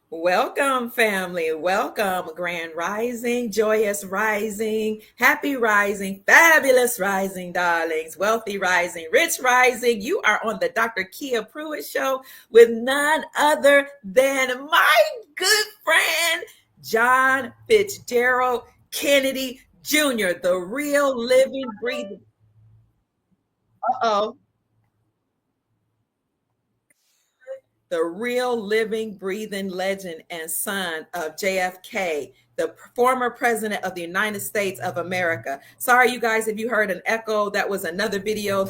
Welcome, family. Welcome, Grand Rising, Joyous Rising, Happy Rising, Fabulous Rising, darlings, Wealthy Rising, Rich Rising. You are on the Dr. Kia Pruitt Show with none other than my good friend, John Fitzgerald Kennedy Jr., the real living, breathing. Uh-oh. The real living, breathing legend and son of JFK, the former president of the United States of America. Sorry, you guys, if you heard an echo, that was another video,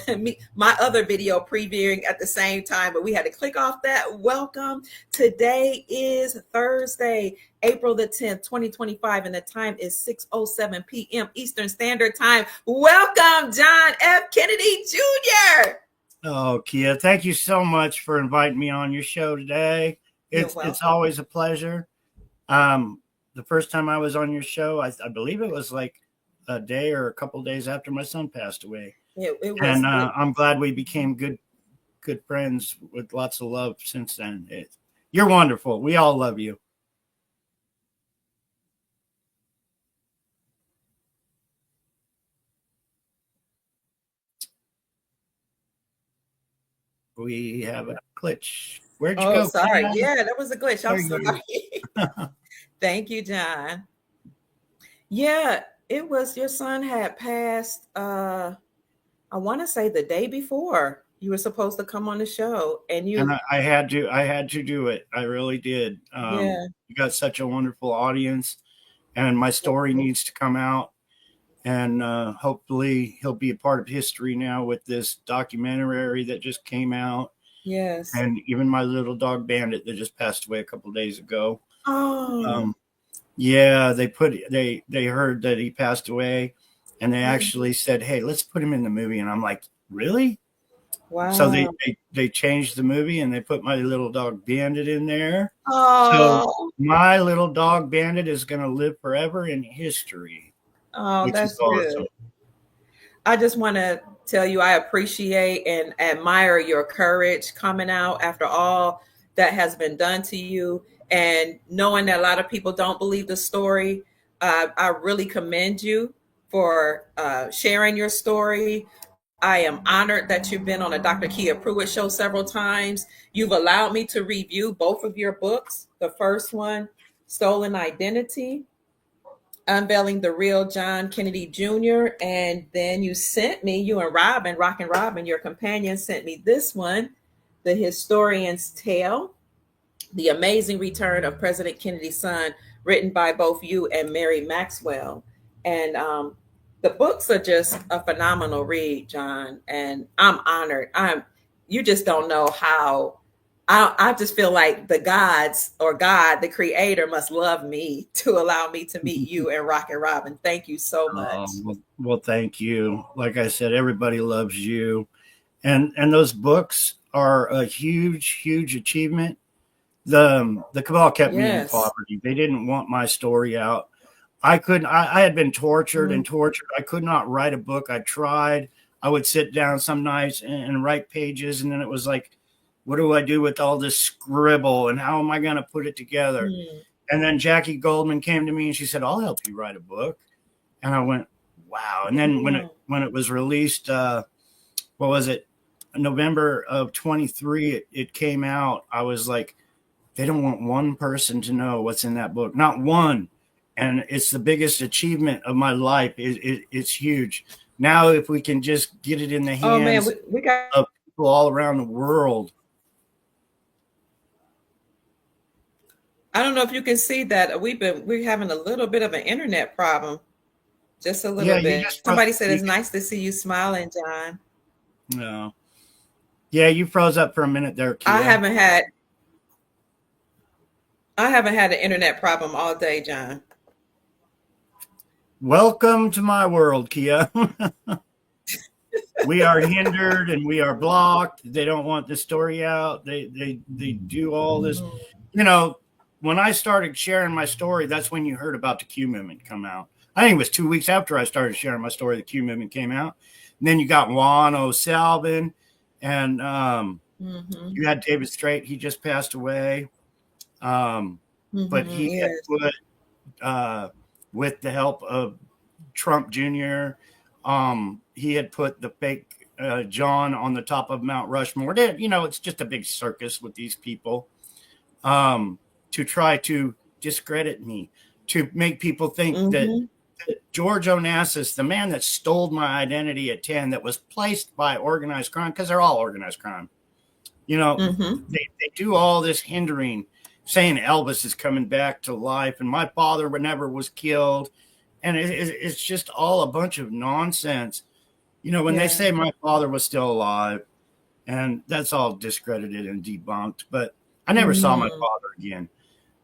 my other video previewing at the same time, but we had to click off that. Welcome. Today is Thursday, April the 10th, 2025, and the time is 6:07 p.m. Eastern Standard Time. Welcome, John F. Kennedy Jr. Oh, Kia, thank you so much for inviting me on your show today. You're It's welcome. always a pleasure. Um, the first time I was on your show, I believe it was like a day or a couple days after my son passed away, It was and it, I'm glad we became good friends with lots of love since then. You're wonderful. We all love you. We have a glitch. Where'd you Oh, go, sorry. Kia? Yeah, that was a glitch. I'm There you sorry. go. Thank you, John. Yeah, it was your son had passed I want to say the day before you were supposed to come on the show and And you I had to do it. I really did. yeah. You got such a wonderful audience, and my story needs to come out. And hopefully, he'll be a part of history now with this documentary that just came out, Yes. and even my little dog Bandit that just passed away a couple of days ago. Oh. Um, yeah, they heard that he passed away, and they actually said, "Hey, let's put him in the movie." And I'm like, "Really?" So Wow. they changed the movie and they put my little dog Bandit in there. So Oh. my little dog Bandit is going to live forever in history, Oh, which is that's awesome. good. I just want to tell you I appreciate and admire your courage coming out after all that has been done to you and knowing that a lot of people don't believe the story. I really commend you for sharing your story. I am honored that you've been on a Dr. Kia Pruitt show several times. You've allowed me to review both of your books. The first one, Stolen Identity, unveiling the real John Kennedy Jr. And then you sent me, you and Robin, Rockin' Robin, your companion, sent me this one, The Historian's Tale, The Amazing Return of President Kennedy's Son, written by both you and Mary Maxwell. And the books are just a phenomenal read, John. And I'm honored. You just don't know how I just feel like the gods or God, the creator, must love me to allow me to meet you and Rocket Robin. Thank you so much. Well, thank you. Like I said, everybody loves you, and those books are a huge achievement. The cabal kept me in Yes. poverty. They didn't want my story out. I couldn't. I had been tortured Mm, and tortured. I could not write a book. I tried. I would sit down some nights and write pages, and then it was like, what do I do with all this scribble, and how am I going to put it together? mm, And then Jackie Goldman came to me and she said, "I'll help you write a book." And I went, "Wow!" And then mm. when it was released, what was it? November of 23, it came out. I was like, they don't want one person to know what's in that book, not one. And it's the biggest achievement of my life. It's huge. Now, if we can just get it in the Oh man, hands we got. of people all around the world. I don't know if you can see that we're having a little bit of an internet problem, just a little Yeah, you bit. just Somebody said it's nice to see you smiling, John. no. Yeah, you froze up for a minute there, I Kia. haven't had I haven't had an internet problem all day, John. Welcome to my world, Kia. We are hindered and we are blocked. They don't want the story out. They do all this. Mm. You know, when I started sharing my story, that's when you heard about the Q movement come out. I think it was 2 weeks after I started sharing my story, the Q movement came out. And then you got Juan O'Salvin, and Hmm. you had David Strait. He just passed away. but Mm-hmm. he had Yes. put, uh, with the help of Trump Jr., he had put the fake John on the top of Mount Rushmore. It's just a big circus with these people, to try to discredit me, to make people think that Mm-hmm. George Onassis, the man that stole my identity at 10, that was placed by organized crime, because they're all organized crime. You know, Mm-hmm. they do all this hindering, saying Elvis is coming back to life and my father never was killed. And it's just all a bunch of nonsense. When they Yeah. say my father was still alive, and that's all discredited and debunked, but I never saw my Mm-hmm. father again.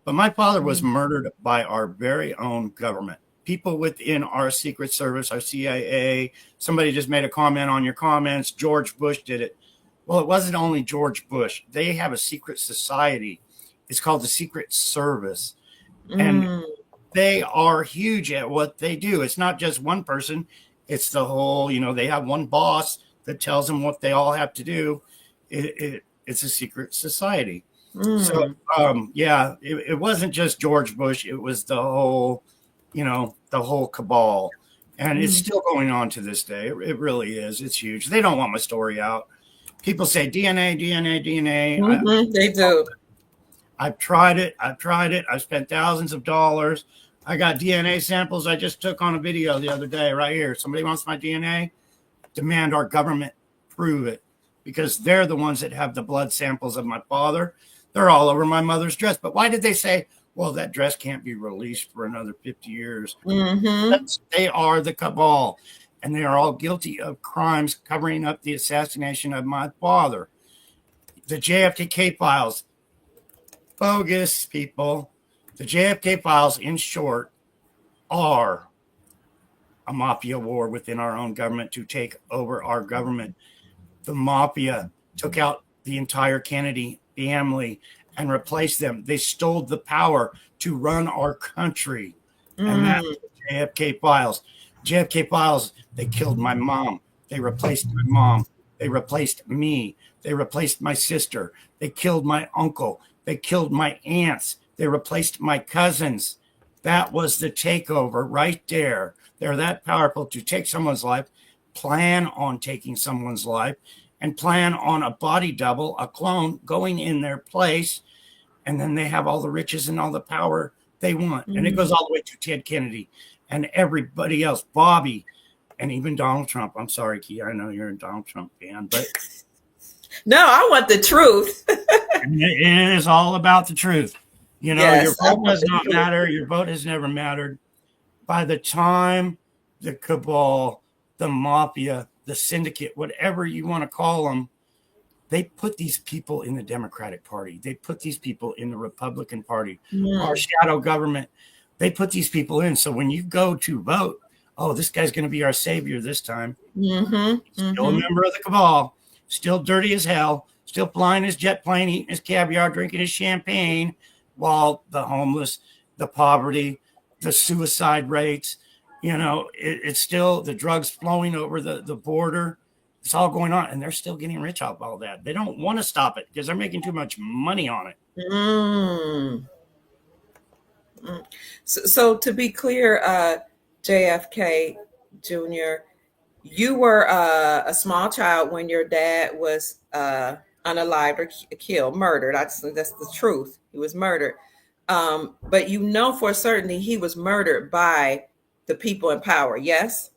But my father was murdered by our very own government. People within our Secret Service, our CIA. Somebody just made a comment on your comments. George Bush did it. Well, it wasn't only George Bush. They have a secret society. It's called the Secret Service. And Mm. they are huge at what they do. It's not just one person, it's the whole, they have one boss that tells them what they all have to do. It's a secret society. So, Mm. yeah, it wasn't just George Bush. It was the whole cabal. And it's Mm. still going on to this day. It really is. It's huge. They don't want my story out. People say DNA, DNA, DNA. Mm-hmm. They do. I've tried it. I've tried it. I've spent thousands of dollars. I got DNA samples I just took on a video the other day right here. Somebody wants my DNA? Demand our government prove it, because they're the ones that have the blood samples of my father. They're all over my mother's dress. But why did they say, well, that dress can't be released for another 50 years? Mm-hmm. They are the cabal, and they are all guilty of crimes covering up the assassination of my father. The JFK files, bogus, people. The JFK files, in short, are a mafia war within our own government to take over our government. The mafia took out the entire Kennedy family and replaced them. They stole the power to run our country. And that's Mm. the JFK files. JFK files, they killed my mom. They replaced my mom. They replaced me. They replaced my sister. They killed my uncle. They killed my aunts. They replaced my cousins. That was the takeover right there. They're that powerful to take someone's life, plan on taking someone's life, and plan on a body double, a clone, going in their place. And then they have all the riches and all the power they want. And it goes Mm. all the way to Ted Kennedy and everybody else, Bobby, and even Donald Trump. I'm sorry, Key. I know you're a Donald Trump fan, but No, I want the truth. it is all about the truth. Your Yes, I vote want does the not truth. matter. Your vote has never mattered. By the time the cabal, the mafia, the syndicate, whatever you want to call them, they put these people in the Democratic Party. They put these people in the Republican Party. Our Mm. shadow government, they put these people in. So when you go to vote, oh, this guy's going to be our savior this time. Mm-hmm. Still a Mm-hmm. member of the cabal, still dirty as hell, still flying his jet plane, eating his caviar, drinking his champagne, while the homeless, the poverty, the suicide rates, it's still the drugs flowing over the border. It's all going on, and they're still getting rich off all that. They don't want to stop it because they're making too much money on it. Mm. Mm. So to be clear, JFK Jr., you were a small child when your dad was unalived or killed, murdered. That's the truth. He was murdered. But you know for certainty he was murdered by the people in power. Yes.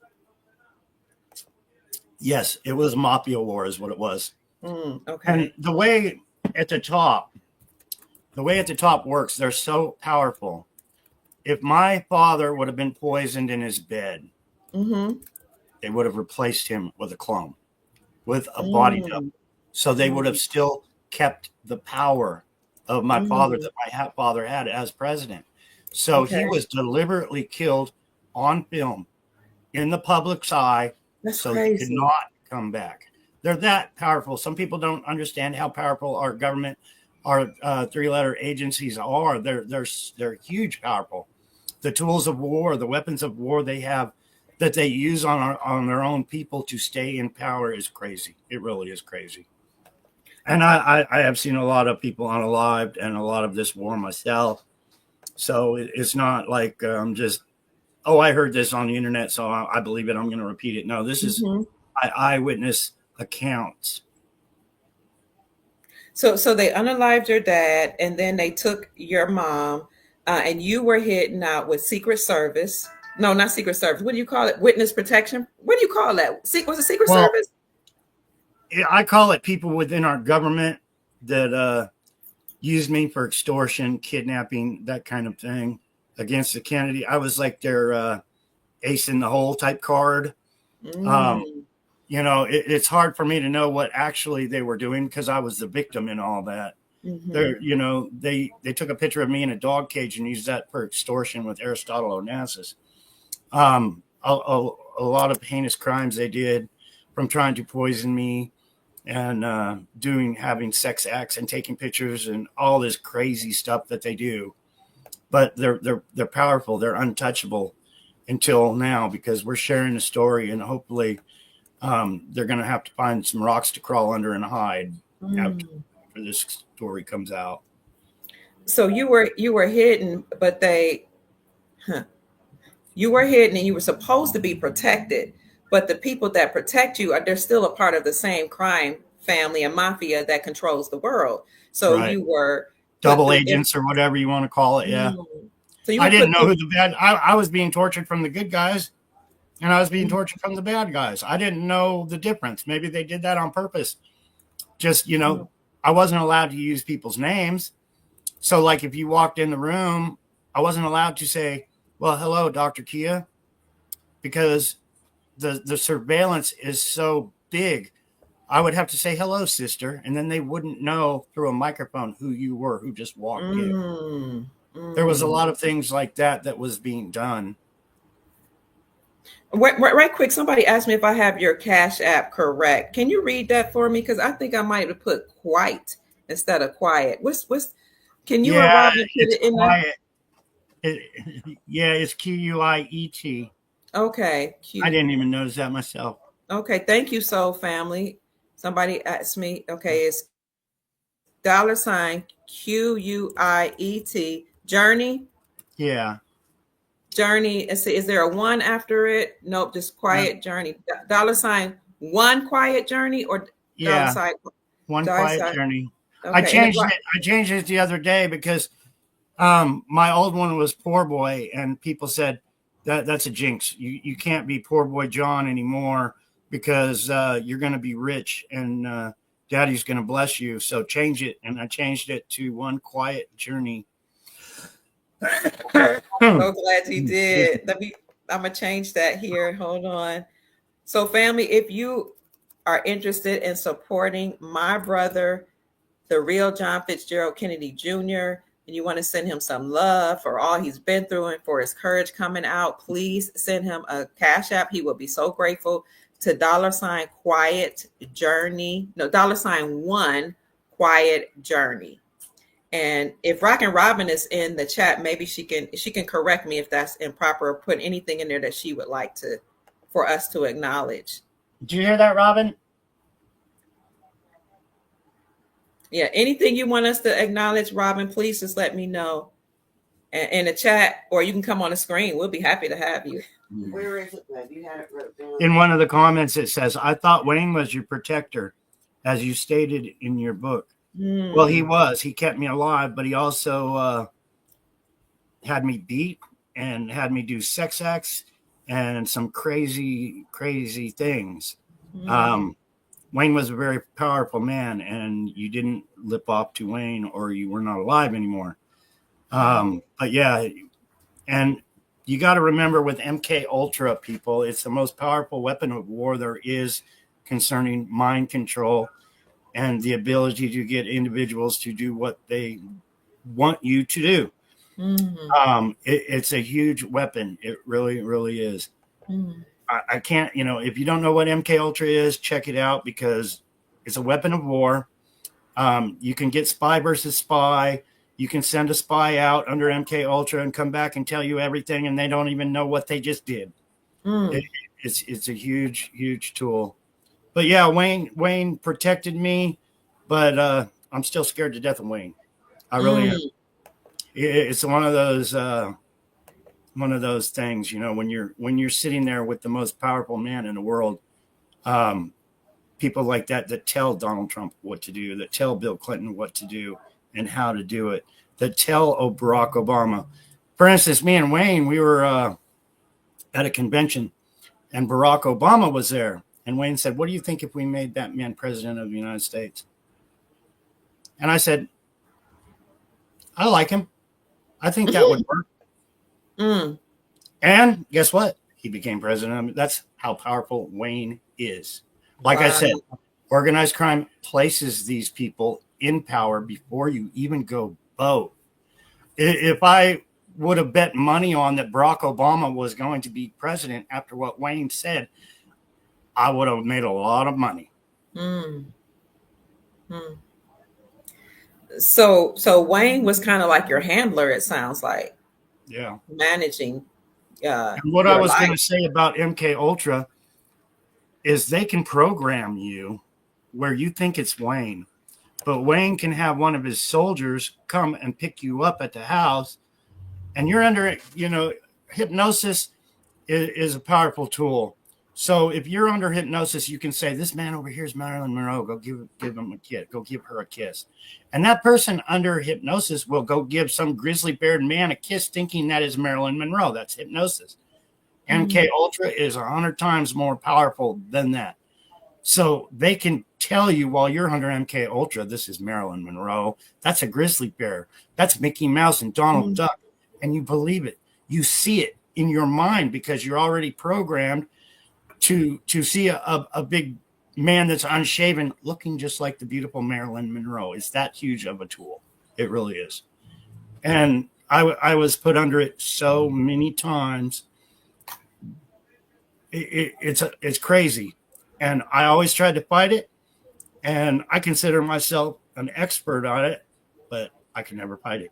Yes, it was mafia war, is what it was. Mm, And okay. at the top, the way at the top works, they're so powerful. If my father would have been poisoned in his bed, Mm-hmm. they would have replaced him with a clone, with a body double. Mm, So they would have mm, still kept the power of my father mm. that my father had as president. So he Okay. was deliberately killed on film in the public's eye That's so he could crazy. not come back. They're that powerful. Some people don't understand how powerful our government, our three-letter agencies are. They're huge, powerful. The tools of war, the weapons of war they have that they use on their own people to stay in power is crazy. It really is crazy. And I have seen a lot of people unalived and a lot of this war myself. So it's not like just, oh, I heard this on the internet, so I believe it. I'm going to repeat it. No, this is Hmm. eyewitness accounts. So they unalived your dad, and then they took your mom, and you were hidden out with Secret Service. No, not Secret Service. What do you call it? Witness protection. What do you call that? Was it Secret Well, Service? I call it people within our government that used me for extortion, kidnapping, that kind of thing against the Kennedy. I was like their ace in the hole type card. Um, Mm, it's hard for me to know what actually they were doing because I was the victim in all that. hmm. They took a picture of me in a dog cage and used that for extortion with Aristotle Onassis. A lot of heinous crimes they did, from trying to poison me and having sex acts and taking pictures and all this crazy stuff that they do. But they're powerful. They're untouchable until now because we're sharing a story, and hopefully they're going to have to find some rocks to crawl under and hide after Mm. this story comes out. So you were hidden, but huh, you were hidden, and you were supposed to be protected. But the people that protect you they're still a part of the same crime family and mafia that controls the world. So Right. you were put Double through. agents or whatever you want to call it. Yeah. Mm. So you I were didn't put know through. who the bad, I was being tortured from the good guys and I was being tortured from the bad guys. I didn't know the difference. Maybe they did that on purpose. Just, Mm. I wasn't allowed to use people's names. So, like, if you walked in the room, I wasn't allowed to say, well, hello, Dr. Kia, because the surveillance is so big. I would have to say, hello, sister. And then they wouldn't know through a microphone who you were, who just walked in. Mm. There was a Mm. lot of things like that was being done. Right quick, somebody asked me if I have your Cash App correct. Can you read that for me? Because I think I might have put quite instead of quiet. What's can you or Yeah, Robin put it's it in there? quiet. Yeah, it's Quiet. Okay, I cute. didn't even notice that myself. Okay, thank you, Soul Family. Somebody asked me, okay, it's $Quiet Journey. Yeah, Journey. Is there a one after it? Nope, just no, Quiet Journey. One Quiet Journey or dollar yeah, sign one dollar quiet sign. journey. I Okay, and it changed it. I changed it the other day because my old one was Poor Boy, and people said that's a jinx. You can't be Poor Boy John anymore because you're going to be rich and Daddy's going to bless you. So change it, and I changed it to One Quiet Journey. so glad you did. I'm gonna change that here. Hold on. So, family, if you are interested in supporting my brother, the real John Fitzgerald Kennedy Jr., and you want to send him some love for all he's been through and for his courage coming out, please send him a Cash App. He will be so grateful to dollar sign quiet journey. No, dollar sign one quiet journey. And if Rockin' Robin is in the chat, maybe she can correct me if that's improper or put anything in there that she would like to for us to acknowledge. Did you hear that, Robin? Yeah, anything you want us to acknowledge, Robin, please just let me know in the chat, or you can come on the screen. We'll be happy to have you. Where is it then? You had it wrote down. In one of the comments, it says, I thought Wayne was your protector, as you stated in your book. Well, he was. He kept me alive, but he also had me beat and had me do sex acts and some crazy, crazy things. Wayne was a very powerful man, and you didn't lip off to Wayne or you were not alive anymore. But yeah, and you got to remember with MK Ultra, people, it's the most powerful weapon of war there is concerning mind control and the ability to get individuals to do what they want you to do. It's a huge weapon. It really, really is. I can't, if you don't know what MK Ultra is, check it out because it's a weapon of war. You can get spy versus spy. You can send a spy out under MK Ultra and come back and tell you everything, and they don't even know what they just did. It's a huge, huge tool. But yeah, Wayne protected me, but I'm still scared to death of Wayne. I really am. It's one of those things, you know, when you're sitting there with the most powerful man in the world, um, people like that tell Donald Trump what to do, that tell Bill Clinton what to do and how to do it, that tell Barack Obama. For instance, me and Wayne, we were at a convention, and Barack Obama was there. And Wayne said, "What do you think if we made that man president of the United States?" And I said, "I like him. I think that would work." Mm. And guess what? He became president. That's how powerful Wayne is. Like I Wow. said, organized crime places these people in power before you even go vote. If I would have bet money on that Barack Obama was going to be president after what Wayne said, I would have made a lot of money. Mm. Mm. So Wayne was kind of like your handler, it sounds like, Yeah. managing And what I your was going to life. say about MK Ultra is they can program you where you think it's Wayne, but Wayne can have one of his soldiers come and pick you up at the house, and you're under, you know, hypnosis is a powerful tool. So if you're under hypnosis, you can say, "This man over here is Marilyn Monroe. Go give him a kiss. Go give her a kiss." And that person under hypnosis will go give some grizzly bearded man a kiss, thinking that is Marilyn Monroe. That's hypnosis. MK Ultra is 100 times more powerful than that. So they can tell you while you're under MK Ultra, this is Marilyn Monroe. That's a grizzly bear. That's Mickey Mouse and Donald Mm. Duck. And you believe it. You see it in your mind because you're already programmed to see a big man that's unshaven looking just like the beautiful Marilyn Monroe. It's that huge of a tool. It really is. And I was put under it so many times. It's crazy. And I always tried to fight it. And I consider myself an expert on it, but I can never fight it.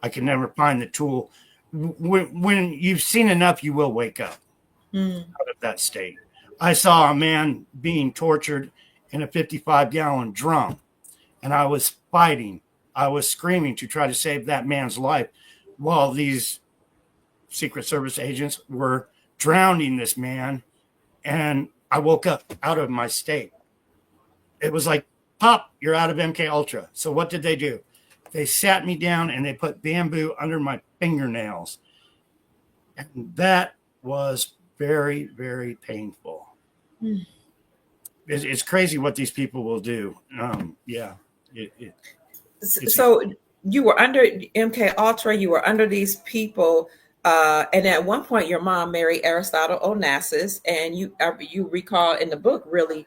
I can never find the tool. When you've seen enough, you will wake up Mm. out of that state. I saw a man being tortured in a 55-gallon drum, and I was fighting. I was screaming to try to save that man's life while these Secret Service agents were drowning this man. And I woke up out of my state. It was like, "Pop, you're out of MK Ultra." So what did they do? They sat me down and they put bamboo under my fingernails. And that was very, very painful. Mm. It's crazy what these people will do. Yeah. It's So you were under MK Ultra, you were under these people, and at one point your mom married Aristotle Onassis, and you recall in the book really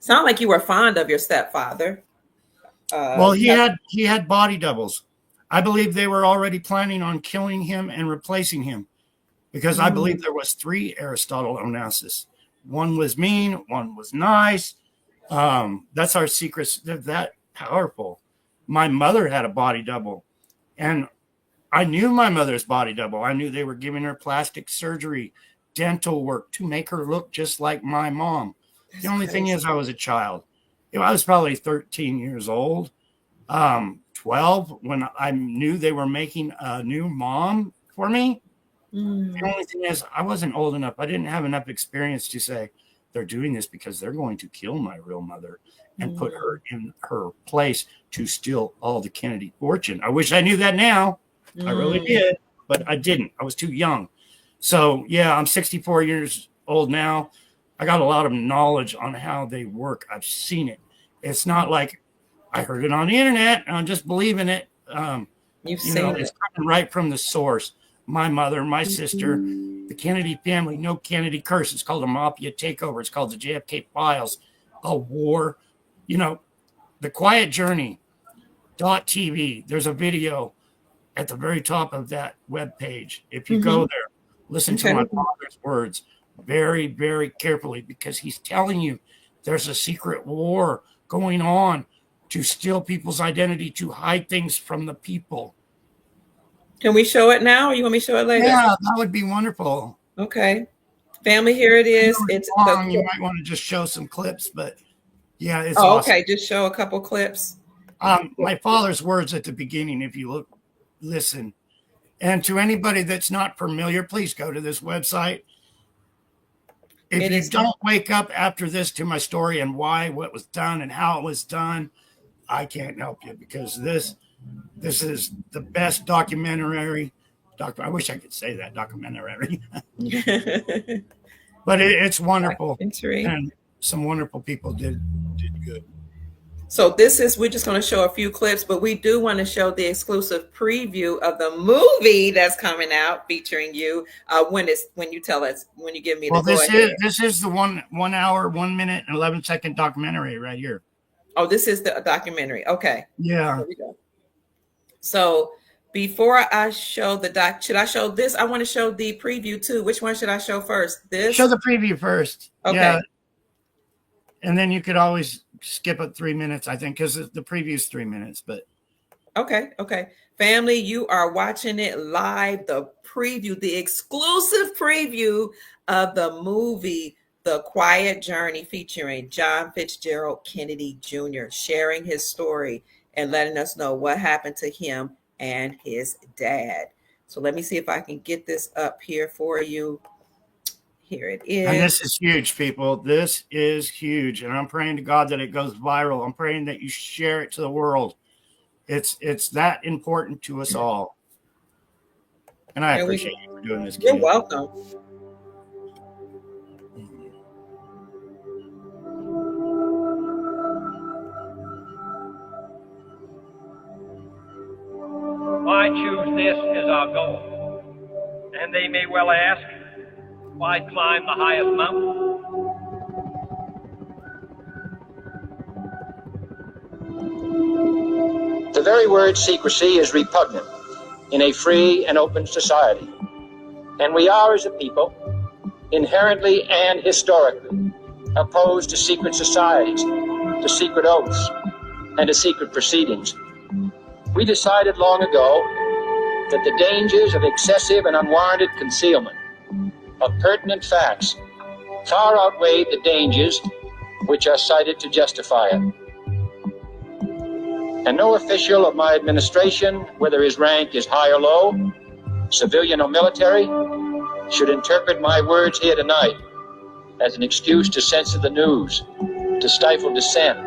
sound like you were fond of your stepfather. Well, You have he had body doubles. I believe they were already planning on killing him and replacing him because I Mm. believe there was 3 Aristotle Onassis. One was mean, one was nice. That's our secrets. They're that powerful. My mother had a body double, and I knew my mother's body double. I knew they were giving her plastic surgery, dental work to make her look just like my mom. The That's only thing crazy. is, I was a child. You know, I was probably 13 years old, 12 when I knew they were making a new mom for me. The Mm. only thing is, I wasn't old enough. I didn't have enough experience to say they're doing this because they're going to kill my real mother and put Mm. her in her place to steal all the Kennedy fortune. I wish I knew that now. I really Mm. did, but I didn't. I was too young. So, yeah, I'm 64 years old now. I got a lot of knowledge on how they work. I've seen it. It's not like I heard it on the internet and I'm just believing it. You've You know, seen it's it. coming right from the source. My mother, my sister, the Kennedy family, no Kennedy curse. It's called a mafia takeover. It's called the JFK files, a war. You know, the Quiet Journey .tv. There's a video at the very top of that web page. If you go Hmm. there, listen to Okay. my father's words very, very carefully because he's telling you there's a secret war going on to steal people's identity, to hide things from the people. Can we show it now, or you want me to show it later? Yeah, that would be wonderful. Okay. Family, here it I know is. it's It's long. You the. might want to just show some clips, but yeah, it's Oh, awesome. okay. Just show a couple clips. My father's words at the beginning, if you look listen. And to anybody that's not familiar, please go to this website. If you don't wake up after this to my story and why, what was done, and how it was done, I can't help you, because this is the best documentary. I wish I could say that, documentary. But it's wonderful, and some wonderful people did good. So we're just going to show a few clips, but we do want to show the exclusive preview of the movie that's coming out featuring you. When you tell us, when you give me this is the 1 hour, 1 minute and 11-second documentary right here. Oh, this is the documentary. Okay. Yeah. There we go. So before I show the should I show this? I want to show the preview too. Which one should I show first? This? Show the preview first. Okay. Yeah. And then you could always skip it 3 minutes, I think, because the preview is 3 minutes. But okay. Family, you are watching it live. The preview, the exclusive preview of the movie The Quiet Journey, featuring John Fitzgerald Kennedy Jr., sharing his story and letting us know what happened to him and his dad. So let me see if I can get this up here for you. Here it is. And this is huge, people. This is huge. And I'm praying to God that it goes viral. I'm praying that you share it to the world. It's that important to us all. And I appreciate you for doing this. You're welcome. Why choose this as our goal? And they may well ask, why climb the highest mountain? The very word secrecy is repugnant in a free and open society. And we are, as a people, inherently and historically opposed to secret societies, to secret oaths, and to secret proceedings. We decided long ago that the dangers of excessive and unwarranted concealment of pertinent facts far outweighed the dangers which are cited to justify it. And no official of my administration, whether his rank is high or low, civilian or military, should interpret my words here tonight as an excuse to censor the news, to stifle dissent,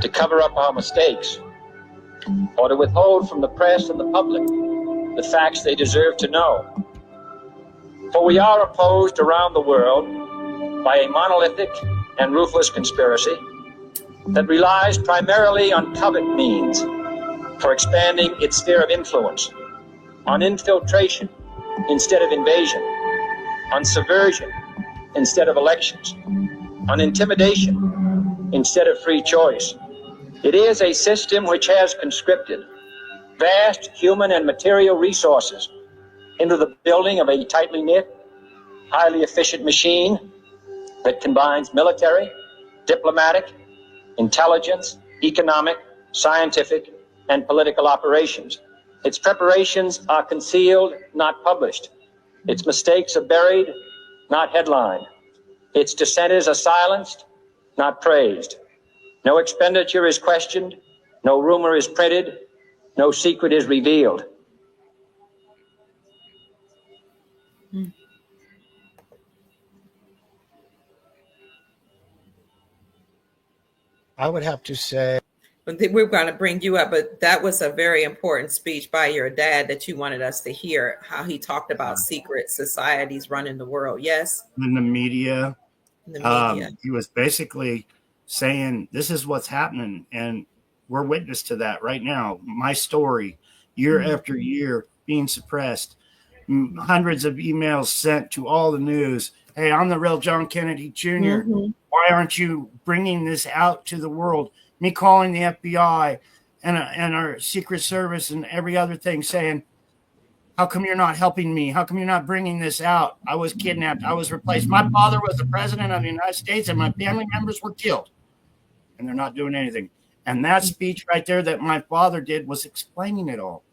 to cover up our mistakes, or to withhold from the press and the public the facts they deserve to know. For we are opposed around the world by a monolithic and ruthless conspiracy that relies primarily on covert means for expanding its sphere of influence, on infiltration instead of invasion, on subversion instead of elections, on intimidation instead of free choice. It is a system which has conscripted vast human and material resources into the building of a tightly knit, highly efficient machine that combines military, diplomatic, intelligence, economic, scientific, and political operations. Its preparations are concealed, not published. Its mistakes are buried, not headlined. Its dissenters are silenced, not praised. No expenditure is questioned, no rumor is printed, no secret is revealed. I would have to say, we're going to bring you up, but that was a very important speech by your dad that you wanted us to hear, how he talked about secret societies running the world. Yes. In the media. He was basically saying, this is what's happening. And we're witness to that right now. My story, year after year, being suppressed. Hundreds of emails sent to all the news. Hey, I'm the real John Kennedy Jr. Why aren't you bringing this out to the world? Me calling the FBI and our Secret Service and every other thing saying, how come you're not helping me? How come you're not bringing this out? I was kidnapped. I was replaced. My father was the president of the United States and my family members were killed. And they're not doing anything. And that speech right there that my father did was explaining it all.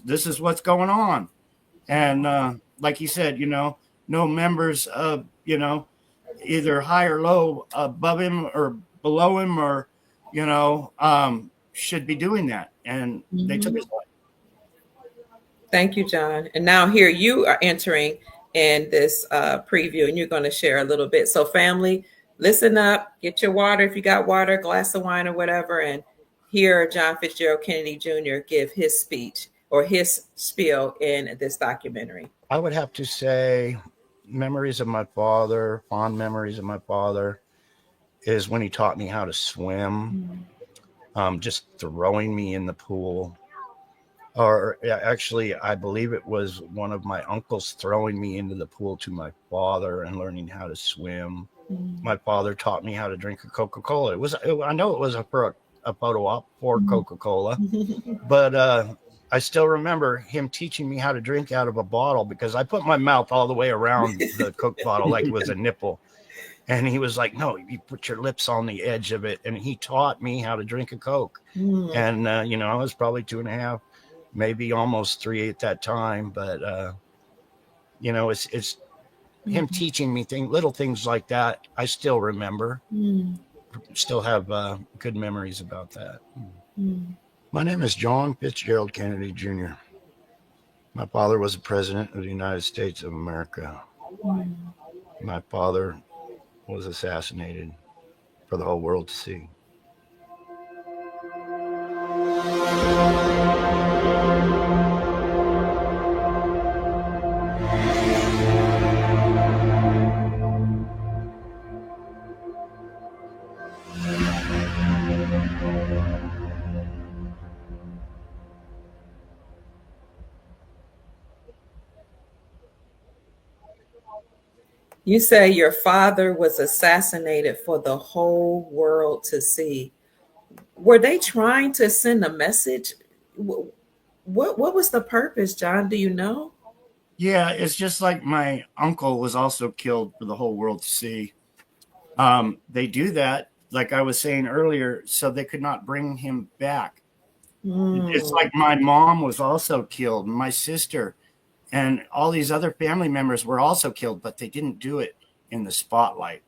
This is what's going on. And like he said, no members of, either high or low above him or below him or, should be doing that. And they took his life. Thank you, John. And now here you are entering in this preview, and you're going to share a little bit. So, family, listen up, get your water if you got water, glass of wine or whatever, and hear John Fitzgerald Kennedy Jr. give his speech or his spiel in this documentary. I would have to say memories of my father, fond memories of my father, is when he taught me how to swim, just throwing me in the pool. Or actually, I believe it was one of my uncles throwing me into the pool to my father and learning how to swim. My father taught me how to drink a Coca-Cola. I know it was a photo op for Coca-Cola, but I still remember him teaching me how to drink out of a bottle because I put my mouth all the way around the Coke bottle like it was a nipple. And he was like, no, you put your lips on the edge of it. And he taught me how to drink a Coke. And, I was probably 2.5, maybe almost 3 at that time. But, it's him teaching me little things like that. I still remember, still have good memories about that. My name is John Fitzgerald Kennedy Jr. My father was the president of the United States of America. My father was assassinated for the whole world to see. You say your father was assassinated for the whole world to see. Were they trying to send a message? What was the purpose, John? Do you know? Yeah, it's just like my uncle was also killed for the whole world to see. They do that, like I was saying earlier, so they could not bring him back. It's like my mom was also killed, my sister, and all these other family members were also killed, but they didn't do it in the spotlight.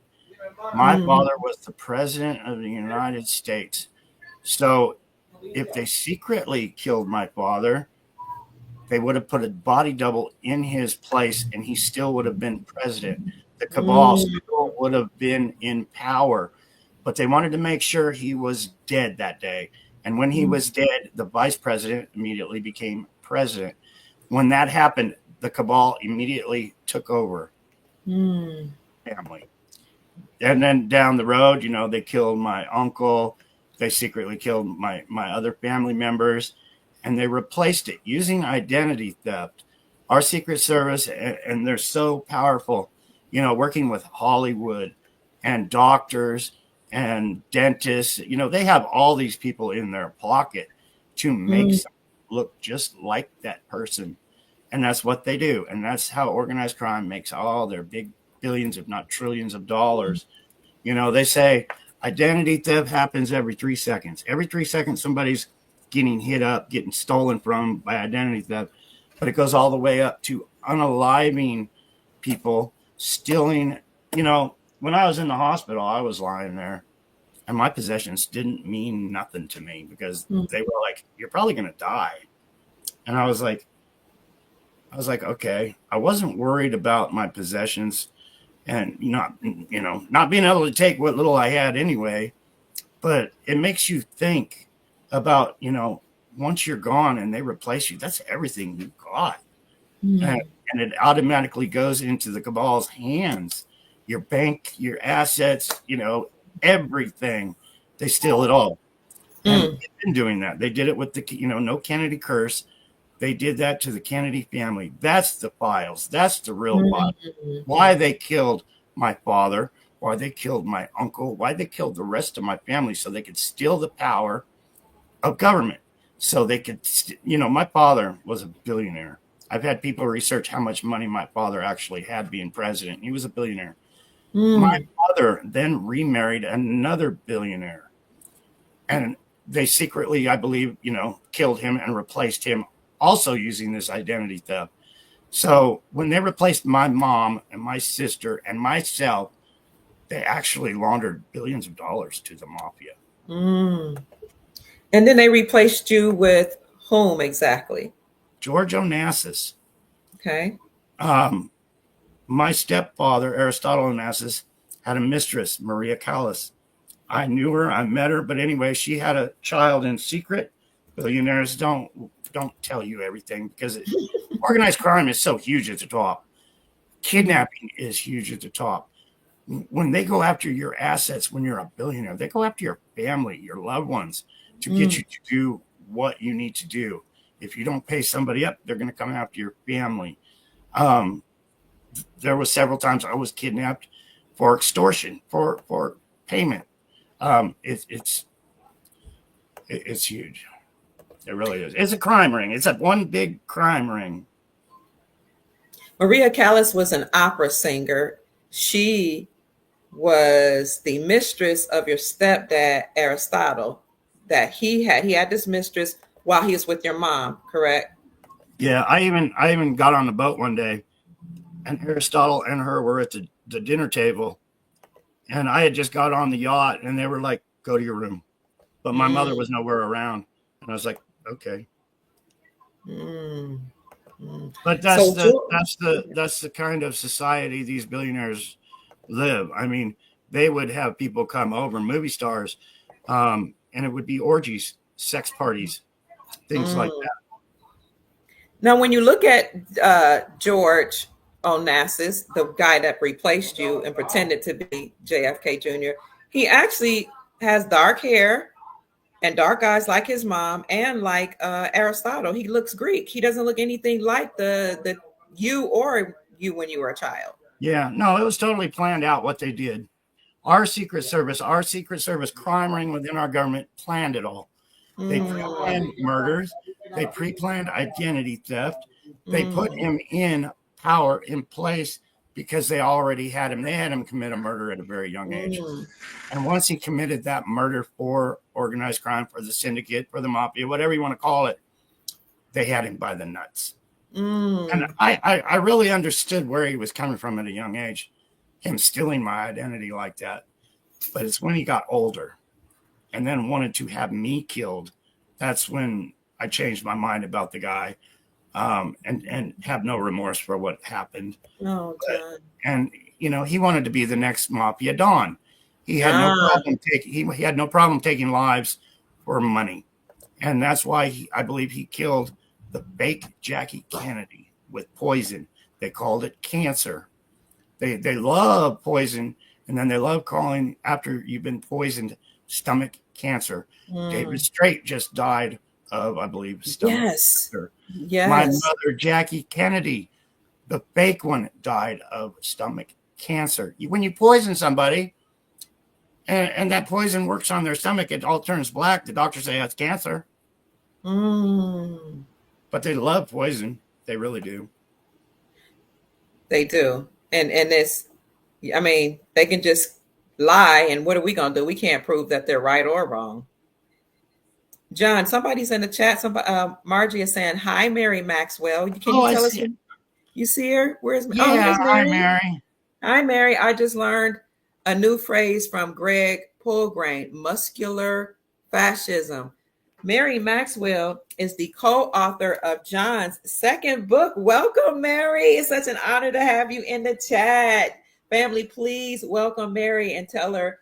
My father was the president of the United States. So if they secretly killed my father, they would have put a body double in his place and he still would have been president. The cabal still would have been in power, but they wanted to make sure he was dead that day. And when he was dead, the vice president immediately became president. When that happened, the cabal immediately took over family. And then down the road, they killed my uncle. They secretly killed my other family members, and they replaced it using identity theft. Our Secret Service, and they're so powerful, working with Hollywood and doctors and dentists. They have all these people in their pocket to make someone look just like that person. And that's what they do. And that's how organized crime makes all their big billions, if not trillions of dollars. They say identity theft happens every 3 seconds. Every 3 seconds, somebody's getting hit up, getting stolen from by identity theft. But it goes all the way up to unaliving people, stealing. When I was in the hospital, I was lying there, and my possessions didn't mean nothing to me because they were like, you're probably going to die. And I was like, okay. I wasn't worried about my possessions and not being able to take what little I had anyway. But it makes you think about, once you're gone and they replace you, that's everything you got. And it automatically goes into the cabal's hands. Your bank, your assets, everything. They steal it all. And they've been doing that. They did it with the, no Kennedy curse. They did that to the Kennedy family. That's the files. That's the real files. Why they killed my father, why they killed my uncle, why they killed the rest of my family so they could steal the power of government. So they could, my father was a billionaire. I've had people research how much money my father actually had being president. He was a billionaire. My mother then remarried another billionaire. And they secretly, I believe, killed him and replaced him, also using this identity theft. So when they replaced my mom and my sister and myself, they actually laundered billions of dollars to the mafia. And then they replaced you with whom exactly? George Onassis. Okay. My stepfather, Aristotle Onassis, had a mistress, Maria Callas. I knew her, I met her, but anyway, she had a child in secret. Billionaires don't tell you everything because organized crime is so huge at the top. Kidnapping is huge at the top. When they go after your assets, when you're a billionaire, they go after your family, your loved ones, to get you to do what you need to do. If you don't pay somebody up, they're going to come after your family. There was several times I was kidnapped for extortion, for payment. It's huge. It really is. It's a crime ring. It's a one big crime ring. Maria Callas was an opera singer. She was the mistress of your stepdad, Aristotle, that he had this mistress while he was with your mom, correct? Yeah, I even got on the boat one day, and Aristotle and her were at the dinner table, and I had just got on the yacht, and they were like, "Go to your room," but my mother was nowhere around, and I was like, "Okay." But that's the kind of society these billionaires live. I mean, they would have people come over, movie stars, and it would be orgies, sex parties, things like that. Now, when you look at George Onassis, the guy that replaced you and pretended to be JFK Jr., he actually has dark hair and dark eyes like his mom and like Aristotle. He looks Greek. He doesn't look anything like the you when you were a child. Yeah, no, it was totally planned out what they did. Our Secret Service crime ring within our government planned it all. They pre-planned murders. They pre-planned identity theft. They put him in power, in place, because they already had him. They had him commit a murder at a very young age. And once he committed that murder for organized crime, for the syndicate, for the mafia, whatever you want to call it, they had him by the nuts. And I really understood where he was coming from at a young age, him stealing my identity like that. But it's when he got older and then wanted to have me killed, that's when I changed my mind about the guy, and have no remorse for what happened. Oh, John. And he wanted to be the next mafia don. He had no problem he had no problem taking lives for money, and that's why I believe he killed the fake Jackie Kennedy with poison. They called it cancer. They love poison, and then they love calling after you've been poisoned stomach cancer. David Strait just died of, I believe, stomach cancer. Yes. My mother, Jackie Kennedy, the fake one, died of stomach cancer. When you poison somebody and that poison works on their stomach, it all turns black. The doctors say that's cancer. But they love poison. They really do. They do. And it's, I mean, they can just lie. And what are we going to do? We can't prove that they're right or wrong. John, somebody's in the chat. Margie is saying, "Hi, Mary Maxwell. Can you tell us? You see her? Where's Mary? Yeah, hi, Mary. Hi, Mary. I just learned a new phrase from Greg Pulgrain: muscular fascism. Mary Maxwell is the co-author of John's second book. Welcome, Mary. It's such an honor to have you in the chat. Family, please welcome Mary and tell her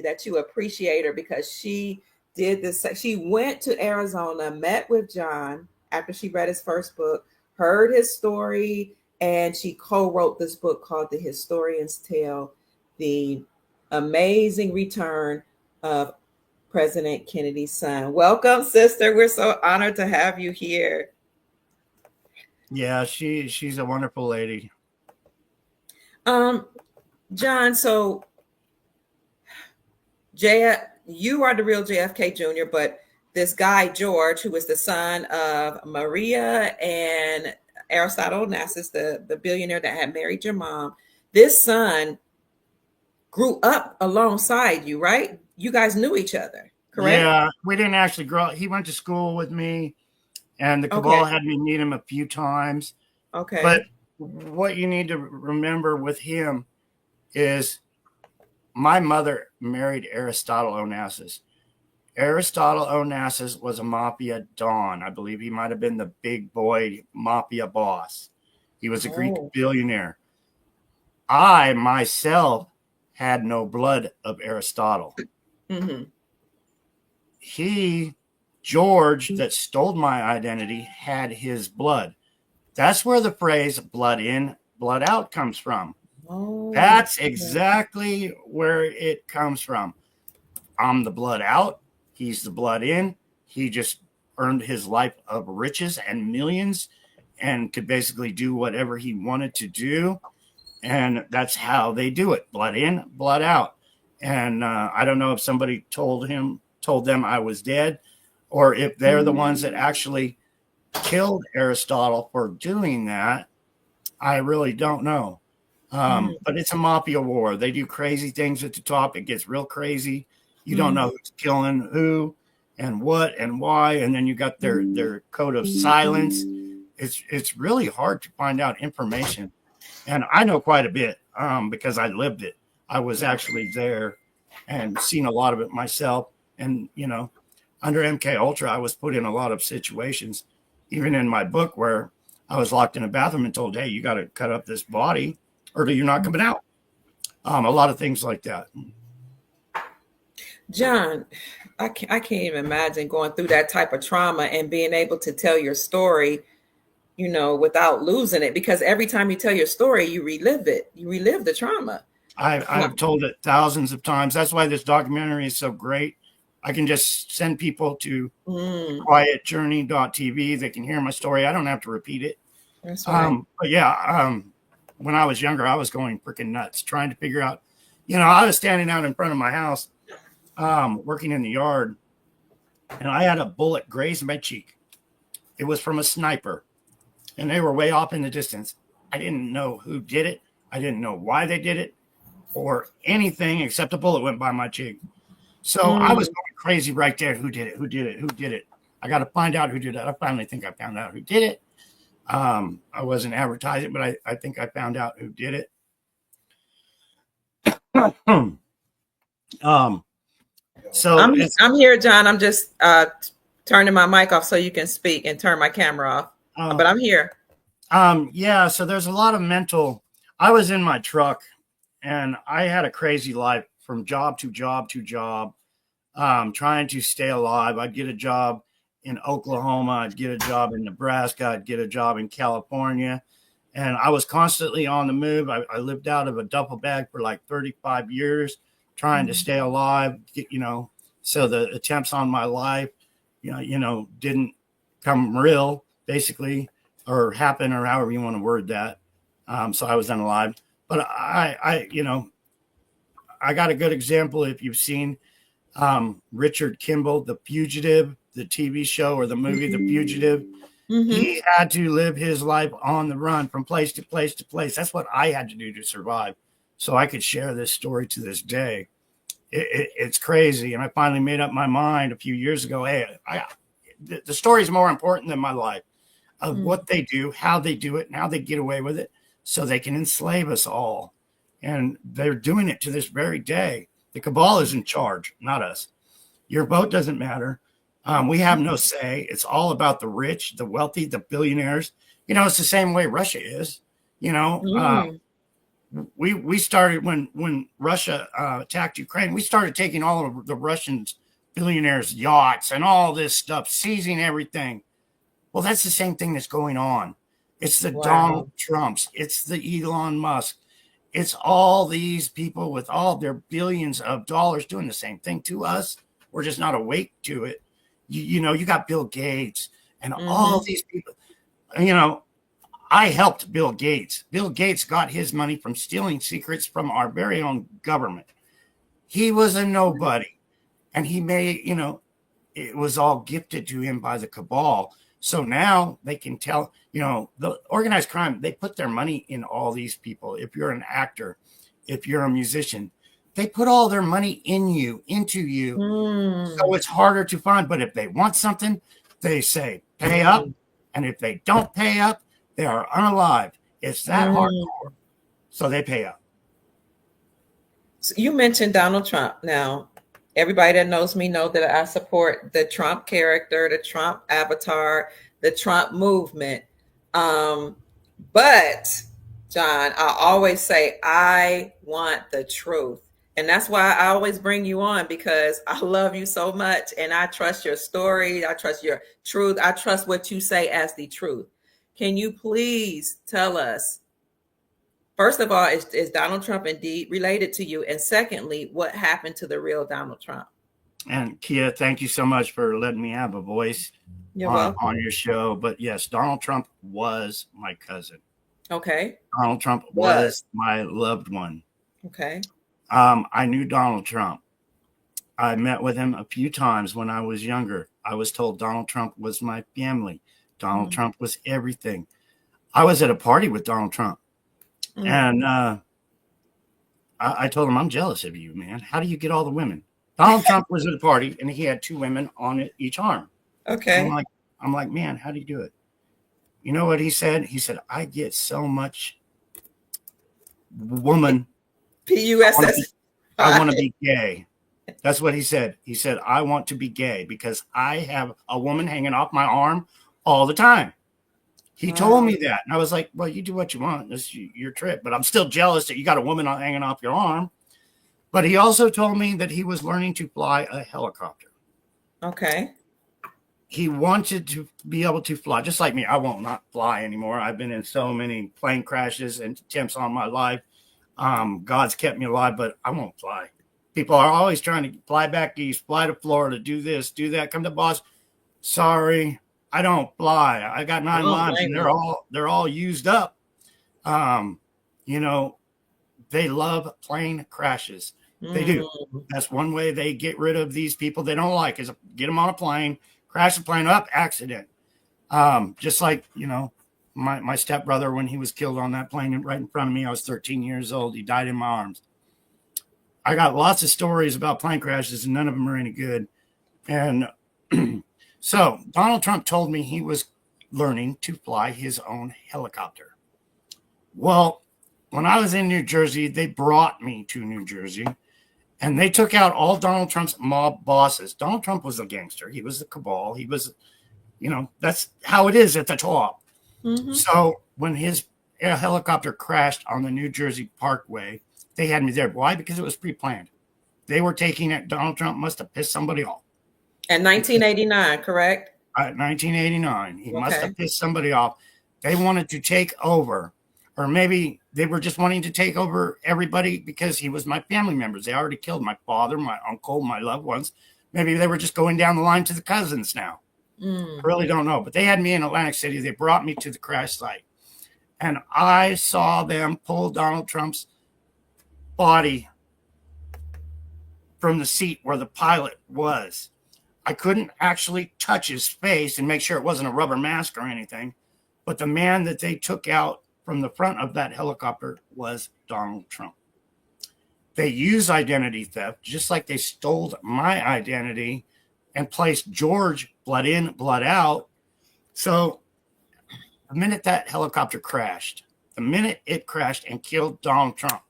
that you appreciate her, because she did this. She went to Arizona, met with John after she read his first book, heard his story, and she co-wrote this book called The Historian's Tale: The Amazing Return of President Kennedy's Son. Welcome, sister. We're so honored to have you here. Yeah, she's a wonderful lady. John, so you are the real JFK Jr., but this guy, George, who was the son of Maria and Aristotle Onassis, the billionaire that had married your mom, this son grew up alongside you, right? You guys knew each other, correct? Yeah, we didn't actually grow up. He went to school with me, and the cabal had me meet him a few times. Okay. But what you need to remember with him is my mother married Aristotle Onassis. Aristotle Onassis was a mafia don. I believe he might have been the big boy mafia boss. He was a Greek billionaire. I myself had no blood of Aristotle. Mm-hmm. George, that stole my identity, had his blood. That's where the phrase blood in, blood out comes from. Oh, That's exactly where it comes from. I'm the blood out. He's the blood in. He just earned his life of riches and millions and could basically do whatever he wanted to do. And that's how they do it. Blood in, blood out. And I don't know if somebody told them I was dead, or if they're the ones that actually killed Aristotle for doing that. I really don't know. But it's a mafia war. They do crazy things at the top. It gets real crazy. You don't know who's killing who and what and why. And then you got their code of silence. It's really hard to find out information. And I know quite a bit because I lived it. I was actually there and seen a lot of it myself. And, under MK Ultra, I was put in a lot of situations, even in my book, where I was locked in a bathroom and told, hey, you got to cut up this body or you're not coming out. A lot of things like that. John, I can't even imagine going through that type of trauma and being able to tell your story, without losing it, because every time you tell your story, you relive it. You relive the trauma. I've told it thousands of times. That's why this documentary is so great. I can just send people to quietjourney.tv. They can hear my story. I don't have to repeat it. That's right. But yeah, when I was younger, I was going freaking nuts trying to figure out, I was standing out in front of my house, working in the yard, and I had a bullet graze my cheek. It was from a sniper, and they were way off in the distance. I didn't know who did it. I didn't know why they did it or anything except a bullet went by my cheek. So I was going crazy right there. Who did it? Who did it? Who did it? I got to find out who did it. I finally think I found out who did it. I wasn't advertising, but I think I found out who did it. So I'm here, John. I'm just turning my mic off so you can speak and turn my camera off. But I'm here. Yeah. So there's a lot of mental. I was in my truck, and I had a crazy life from job to job to job, trying to stay alive. I'd get a job in Oklahoma. I'd get a job in Nebraska. I'd get a job in California. And I was constantly on the move. I lived out of a duffel bag for like 35 years, trying to stay alive, so the attempts on my life, didn't come real, basically, or happen, or however you want to word that. So I was unalive. But I got a good example. If you've seen Richard Kimball, The Fugitive, the TV show or the movie, The Fugitive, he had to live his life on the run from place to place to place. That's what I had to do to survive. So I could share this story to this day. It's crazy. And I finally made up my mind a few years ago. Hey, the story is more important than my life, of what they do, how they do it, and how they get away with it so they can enslave us all. And they're doing it to this very day. The cabal is in charge, not us. Your vote doesn't matter. We have no say. It's all about the rich, the wealthy, the billionaires. It's the same way Russia is. We started when Russia attacked Ukraine. We started taking all of the Russians' billionaires' yachts and all this stuff, seizing everything. Well, that's the same thing that's going on. It's the Donald Trumps. It's the Elon Musk. It's all these people with all their billions of dollars doing the same thing to us. We're just not awake to it. You got Bill Gates and all these people. I helped Bill Gates. Bill Gates got his money from stealing secrets from our very own government. He was a nobody. And he made, it was all gifted to him by the cabal. So now they can tell, the organized crime, they put their money in all these people. If you're an actor, if you're a musician, they put all their money into you. So it's harder to find. But if they want something, they say, pay up. And if they don't pay up, they are unalive. It's that hardcore. So they pay up. So you mentioned Donald Trump now. Everybody that knows me know that I support the Trump character, the Trump avatar, the Trump movement. Um, but John, I always say I want the truth. And that's why I always bring you on, because I love you so much and I trust your story. I trust your truth. I trust what you say as the truth. Can you please tell us, first of all, is Donald Trump indeed related to you? And secondly, what happened to the real Donald Trump? And Kia, thank you so much for letting me have a voice on your show. But yes, Donald Trump was my cousin. Okay. Donald Trump was my loved one. Okay. I knew Donald Trump. I met with him a few times when I was younger. I was told Donald Trump was my family. Donald Trump was everything. I was at a party with Donald Trump. And I told him, I'm jealous of you, man. How do you get all the women? Donald Trump was at a party and he had 2 women on each arm. Okay. I'm like, man, how do you do it? You know what he said? He said, I get so much woman. PUSS. I want to be gay. That's what he said. He said, I want to be gay because I have a woman hanging off my arm all the time. He told me that. And I was like, well, you do what you want. This is your trip. But I'm still jealous that you got a woman hanging off your arm. But he also told me that he was learning to fly a helicopter. Okay. He wanted to be able to fly, just like me. I won't not fly anymore. I've been in so many plane crashes and attempts on my life. God's kept me alive, but I won't fly. People are always trying to fly back east, fly to Florida, do this, do that, come to Boston. Sorry, I don't fly. I got 9 lives and they're all used up. You know, they love plane crashes. They do. That's one way they get rid of these people they don't like, is get them on a plane, crash the plane up, accident. Just like, you know, my stepbrother, when he was killed on that plane right in front of me, I was 13 years old. He died in my arms. I got lots of stories about plane crashes and none of them are any good. And so Donald Trump told me he was learning to fly his own helicopter. Well, when I was in New Jersey, they brought me to New Jersey and they took out all Donald Trump's mob bosses. Donald Trump was a gangster. He was the cabal. He was, you know, that's how it is at the top. So when his helicopter crashed on the New Jersey Parkway, they had me there. Why? Because it was pre-planned. They were taking it. Donald Trump must have pissed somebody off. In 1989, correct? 1989. He must have pissed somebody off. They wanted to take over, or maybe they were just wanting to take over everybody because he was my family members. They already killed my father, my uncle, my loved ones. Maybe they were just going down the line to the cousins now. I really don't know. But they had me in Atlantic City. They brought me to the crash site. And I saw them pull Donald Trump's body from the seat where the pilot was. I couldn't actually touch his face and make sure it wasn't a rubber mask or anything. But the man that they took out from the front of that helicopter was Donald Trump. They use identity theft, just like they stole my identity and placed George blood in, blood out. So the minute that helicopter crashed, the minute it crashed and killed Donald Trump,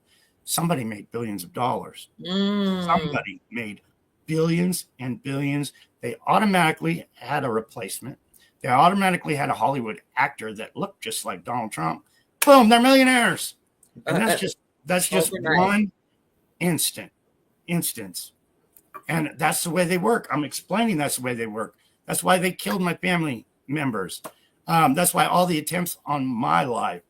somebody made billions of dollars. Somebody made billions and billions. They automatically had a replacement. They automatically had a Hollywood actor that looked just like Donald Trump. Boom, they're millionaires. And that's just one instance. And that's the way they work. I'm explaining that's the way they work. That's why they killed my family members. That's why all the attempts on my life.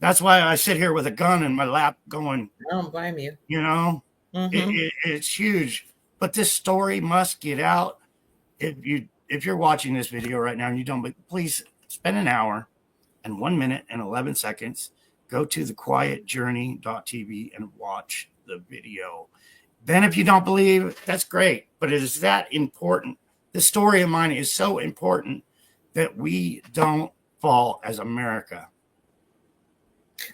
That's why I sit here with a gun in my lap going, I don't blame you. You know, it's huge. But this story must get out. If you're watching this video right now and you don't, please spend an hour and 1 minute and 11 seconds. Go to thequietjourney.tv and watch the video. Then if you don't believe, that's great. But it is that important. The story of mine is so important that we don't fall as America.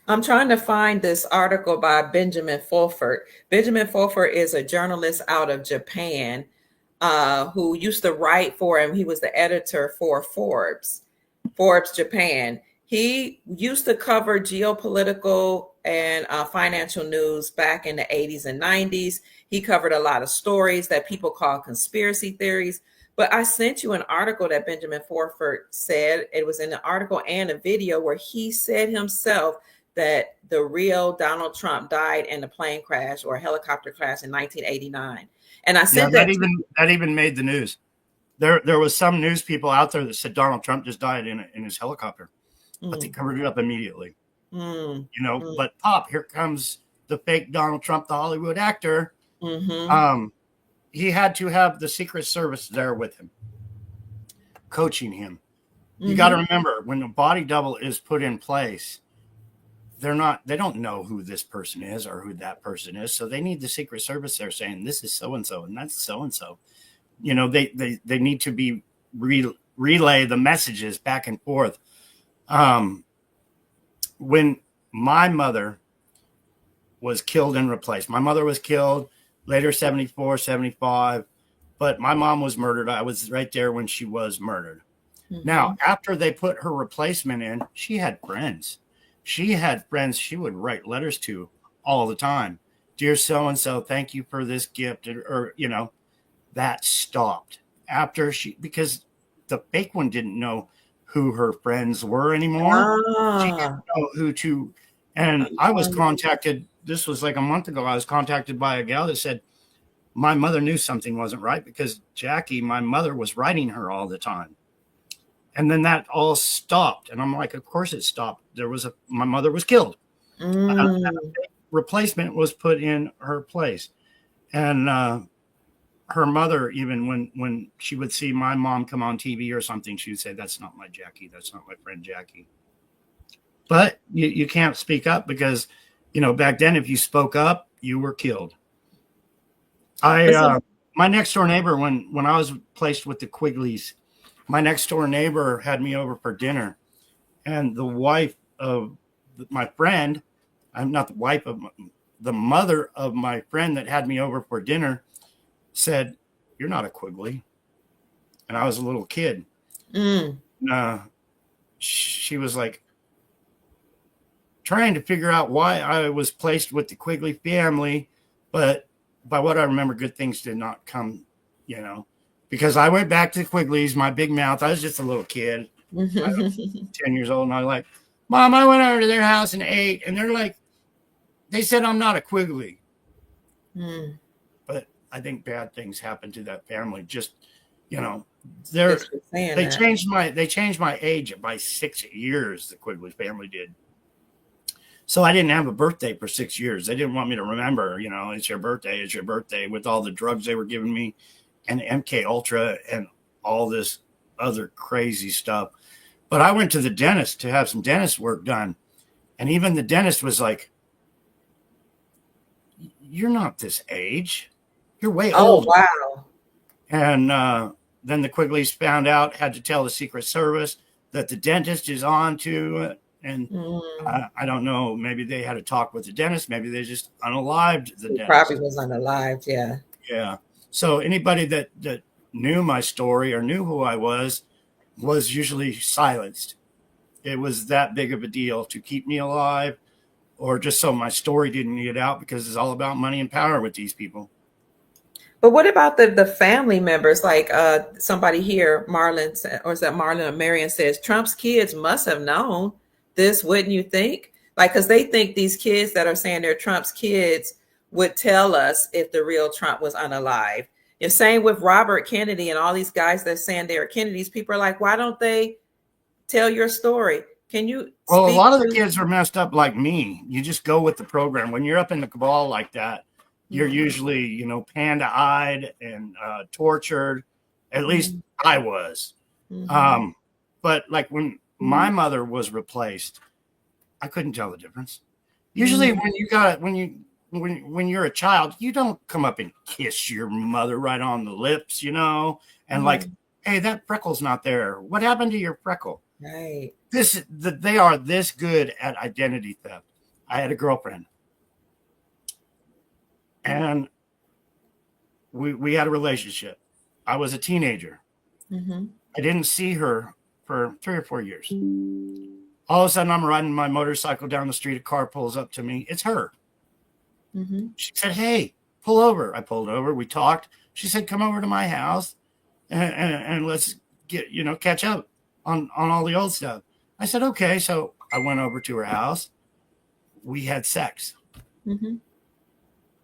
I'm trying to find this article by Benjamin Fulford. Benjamin Fulford is a journalist out of Japan who used to write for him. He was the editor for Forbes Japan. He used to cover geopolitical and financial news back in the 80s and 90s. He covered a lot of stories that people call conspiracy theories. But I sent you an article that Benjamin Forford said. It was in the article and a video where he said himself that the real Donald Trump died in a plane crash or a helicopter crash in 1989. And I sent that even made the news. There was some news people out there that said Donald Trump just died in his helicopter, but they covered it up immediately. But here comes the fake Donald Trump, the Hollywood actor. He had to have the Secret Service there with him, coaching him. You got to remember, when a body double is put in place, they don't know who this person is or who that person is. So they need the Secret Service there saying, this is so-and-so and that's so-and-so. They need to be relay the messages back and forth. When my mother was killed and replaced, my mother was killed later, 74, 75, but my mom was murdered. I was right there when she was murdered. Now, after they put her replacement in, she had friends. She would write letters to all the time. Dear so-and-so, thank you for this gift. Or that stopped after because the fake one didn't know who her friends were anymore. She didn't know who to, and I was contacted. This was like a month ago. I was contacted by a gal that said my mother knew something wasn't right because Jackie, my mother, was writing her all the time. And then that all stopped. And I'm like, of course it stopped. My mother was killed. A replacement was put in her place. And her mother, even when she would see my mom come on TV or something, she would say, that's not my Jackie. That's not my friend Jackie. But you can't speak up because, back then, if you spoke up, you were killed. My next door neighbor, when I was placed with the Quigleys, my next door neighbor had me over for dinner, and the wife of my friend, I'm not the wife of the mother of my friend that had me over for dinner, said, "You're not a Quigley," and I was a little kid. She was like trying to figure out why I was placed with the Quigley family, but by what I remember, good things did not come, because I went back to the Quigleys, my big mouth. I was just a little kid, 10 years old. And I was like, Mom, I went over to their house and ate. And they're like, they said I'm not a Quigley. But I think bad things happened to that family. Just, they changed my age by 6 years. The Quigley family did. So I didn't have a birthday for 6 years. They didn't want me to remember, it's your birthday with all the drugs they were giving me and MK Ultra and all this other crazy stuff. But I went to the dentist to have some dentist work done. And even the dentist was like, you're not this age. You're way old. Oh, wow. And then the Quigleys found out, had to tell the Secret Service that the dentist is on to it. And I don't know, maybe they had a talk with the dentist. Maybe they just unalived the dentist. Probably was unalived, yeah. Yeah. So anybody that knew my story or knew who I was usually silenced. It was that big of a deal to keep me alive or just so my story didn't get out because it's all about money and power with these people. But what about the family members? Like somebody here, Marlon, or is that Marlon or Marion says, Trump's kids must have known this, wouldn't you think? Like, because they think these kids that are saying they're Trump's kids would tell us if the real Trump was unalive. The same with Robert Kennedy and all these guys that are saying they're Kennedys. People are like, why don't they tell your story? Can you? Well, a lot of the kids are messed up like me. You just go with the program. When you're up in the cabal like that, you're usually, panda-eyed and tortured. At least I was. But like when my mother was replaced, I couldn't tell the difference. Usually when you're a child, you don't come up and kiss your mother right on the lips, and like, hey, that freckle's not there. What happened to your freckle? Right. They are this good at identity theft. I had a girlfriend and we had a relationship. I was a teenager. I didn't see her for 3 or 4 years. All of a sudden, I'm riding my motorcycle down the street. A car pulls up to me. It's her. Mm-hmm. She said, "Hey, pull over." I pulled over. We talked. She said, "Come over to my house and let's get, catch up on all the old stuff." I said, "Okay." So I went over to her house. We had sex. Mm-hmm.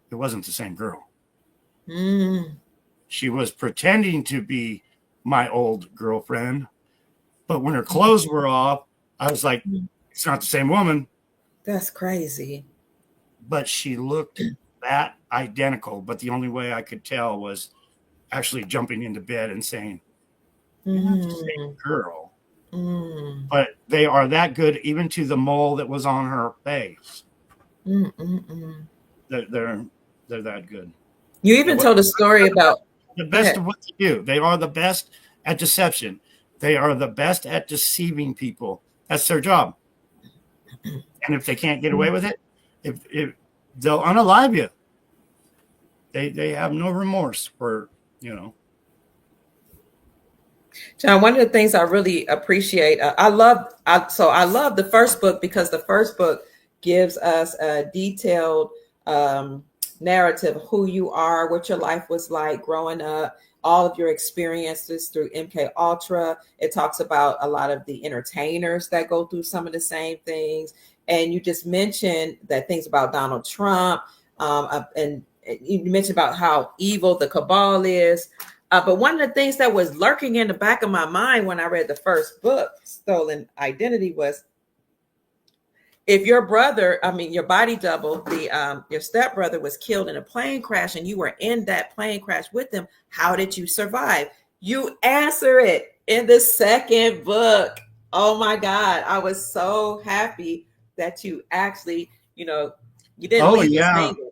It wasn't the same girl. Mm. She was pretending to be my old girlfriend. But when her clothes were off, I was like, it's not the same woman. That's crazy. But she looked that identical. But the only way I could tell was actually jumping into bed and saying, "You're not the same girl." Mm. But they are that good, even to the mole that was on her face. Mm-mm-mm. They're that good. You even told a story about the best of what they do. They are the best at deception. They are the best at deceiving people. That's their job. And if they can't get away with it, if they'll unalive you. They have no remorse for, John, one of the things I really appreciate, I love the first book because the first book gives us a detailed narrative of who you are, what your life was like growing up, all of your experiences through MK Ultra. It talks about a lot of the entertainers that go through some of the same things. And you just mentioned that things about Donald Trump, and you mentioned about how evil the cabal is. But one of the things that was lurking in the back of my mind when I read the first book, Stolen Identity, was if your your body double, your stepbrother was killed in a plane crash and you were in that plane crash with them, how did you survive? You answer it in the second book. Oh my God. I was so happy that you actually, you didn't leave us hanging.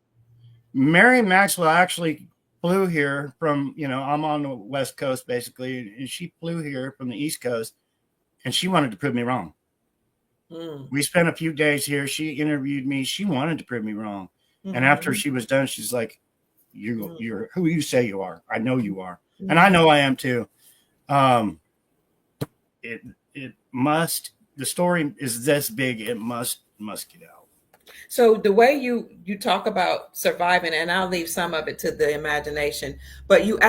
Mary Maxwell actually flew here from, I'm on the West Coast basically, and she flew here from the East Coast, and she wanted to prove me wrong. We spent a few days here. She interviewed me. She wanted to prove me wrong. And after she was done, she's like, you're who you say you are. I know you are. And I know I am too. The story is this big. It must get out. So the way you talk about surviving, and I'll leave some of it to the imagination, but you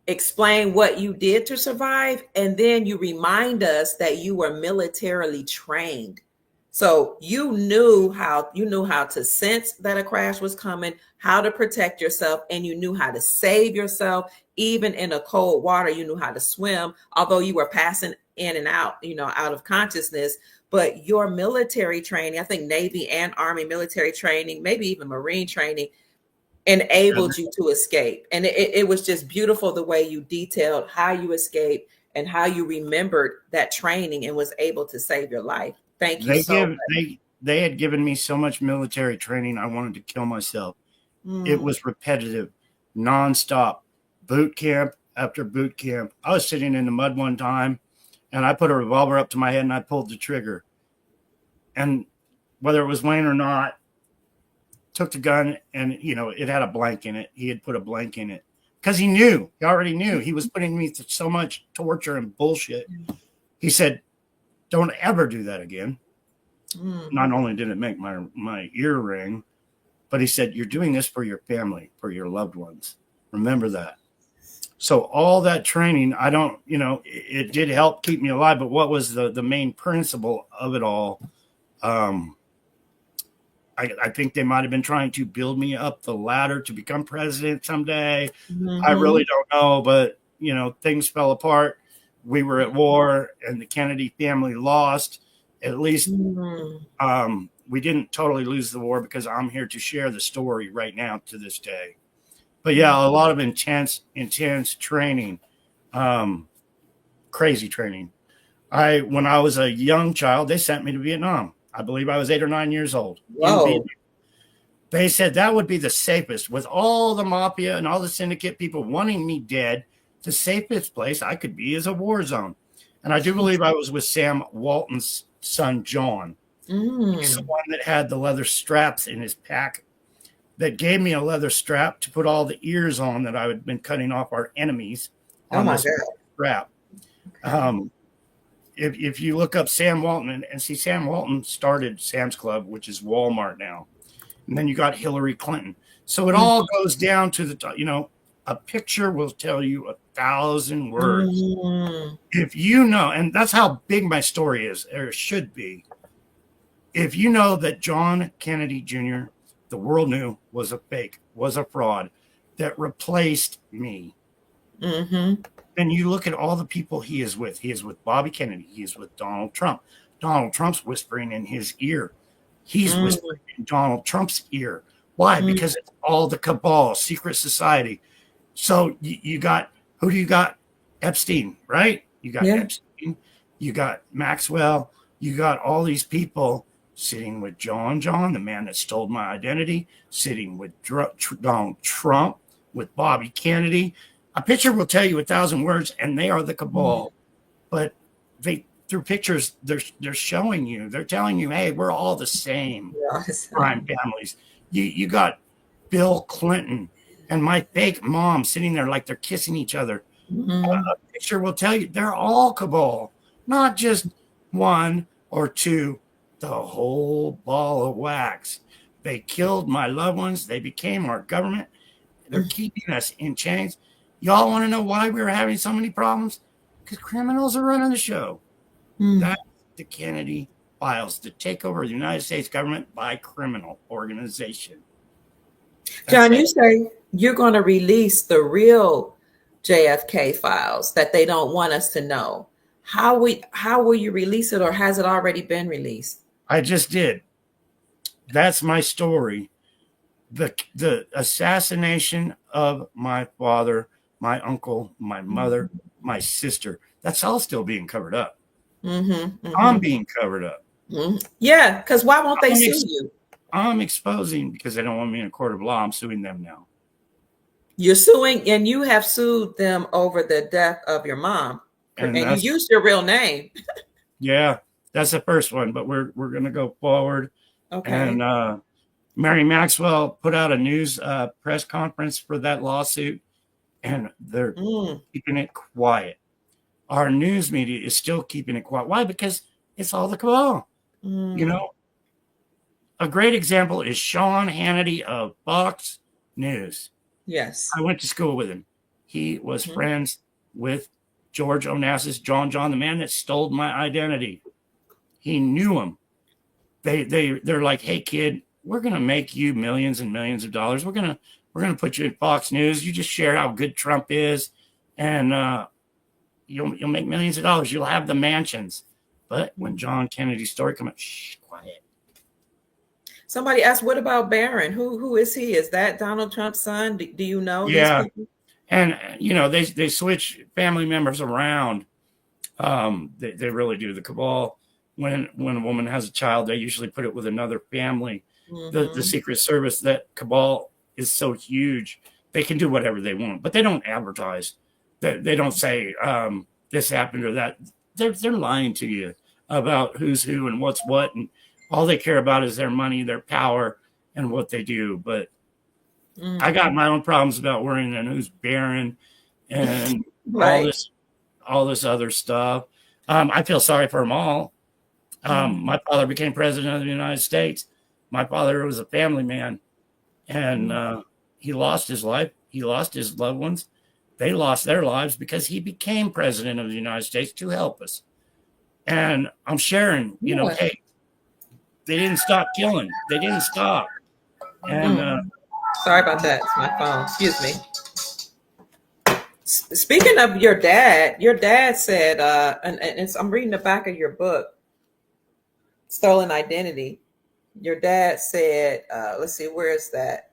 explain what you did to survive, and then you remind us that you were militarily trained. So you knew how to sense that a crash was coming, how to protect yourself, and you knew how to save yourself. Even in a cold water, you knew how to swim, although you were passing in and out, out of consciousness. But your military training, I think Navy and Army military training, maybe even Marine training, enabled you to escape. And it was just beautiful the way you detailed how you escaped and how you remembered that training and was able to save your life. Thank you so much. They had given me so much military training, I wanted to kill myself. It was repetitive, nonstop, boot camp after boot camp. I was sitting in the mud one time, and I put a revolver up to my head and I pulled the trigger. And whether it was Wayne or not, took the gun, and it had a blank in it. He had put a blank in it because he already knew he was putting me through so much torture and bullshit. He said, "Don't ever do that again." Not only did it make my ear ring, but he said, "You're doing this for your family, for your loved ones. Remember that." So all that training, it did help keep me alive. But what was the main principle of it all? I think they might have been trying to build me up the ladder to become president someday. I really don't know, but things fell apart. We were at war, and the Kennedy family lost. At least we didn't totally lose the war, because I'm here to share the story right now to this day. But yeah, a lot of intense training, crazy training. When I was a young child, they sent me to Vietnam. I believe I was 8 or 9 years old. Whoa. They said that would be the safest, with all the mafia and all the syndicate people wanting me dead. The safest place I could be is a war zone. And I do believe I was with Sam Walton's son, John. He's the one that had the leather straps in his pack, that gave me a leather strap to put all the ears on that I had been cutting off our enemies on this strap. if you look up Sam Walton and see Sam Walton started Sam's Club, which is Walmart now, and then you got Hillary Clinton. So it all goes down to a picture will tell you 1,000 words. If you know, and that's how big my story is, or it should be. If you know that John Kennedy Jr., the world knew was a fake, was a fraud that replaced me, then you look at all the people he is with. He is with Bobby Kennedy. He is with Donald Trump. Donald Trump's whispering in his ear. He's whispering in Donald Trump's ear. Why? Because it's all the cabal, secret society. So you got, who do you got? Epstein, right? You got Epstein. You got Maxwell. You got all these people sitting with John, the man that stole my identity, sitting with Donald Trump, with Bobby Kennedy. A picture will tell you 1,000 words, and they are the cabal. But they, through pictures, they're showing you, they're telling you, hey, we're all the same crime families. You got Bill Clinton and my fake mom sitting there like they're kissing each other. A picture will tell you they're all cabal, not just one or two, the whole ball of wax. They killed my loved ones. They became our government. They're keeping us in chains. Y'all want to know why we were having so many problems? Because criminals are running the show. That's the Kennedy files, the takeover of the United States government by criminal organization. John, you say you're going to release the real JFK files that they don't want us to know. How will you release it, or has it already been released? I just did. That's my story. The assassination of my father, my uncle, my mother, my sister. That's all still being covered up. I'm being covered up. Yeah, because why won't they sue you? I'm exposing because they don't want me in a court of law. I'm suing them now. You're suing, and you have sued them over the death of your mom, and you used your real name. Yeah, that's the first one, but we're going to go forward. Okay. And Mary Maxwell put out a news press conference for that lawsuit, and they're keeping it quiet. Our news media is still keeping it quiet. Why? Because it's all the cabal. You know, a great example is Sean Hannity of Fox News. Yes. I went to school with him. He was friends with George Onassis, John, the man that stole my identity. He knew him. They're like, hey kid, we're gonna make you millions and millions of dollars. We're gonna put you in Fox News. You just share how good Trump is, and you'll make millions of dollars. You'll have the mansions. But when John Kennedy's story come out, shh, quiet. Somebody asked, what about Barron? Who is he? Is that Donald Trump's son? Do you know these people? And they switch family members around. They really do. The cabal, when a woman has a child, they usually put it with another family. The Secret Service, that cabal is so huge, they can do whatever they want, but they don't advertise. They don't say this happened or that. They're lying to you about who's who and what's what, and all they care about is their money, their power, and what they do. But I got my own problems about worrying and who's Barron and all this other stuff. I feel sorry for them all. My father became president of the United States. My father was a family man, and he lost his life. He lost his loved ones. They lost their lives because he became president of the United States to help us. And I'm sharing, hey, they didn't stop killing. They didn't stop. And sorry about that. It's my phone. Excuse me. Speaking of your dad said, and I'm reading the back of your book, Stolen Identity. Your dad said, let's see, where is that?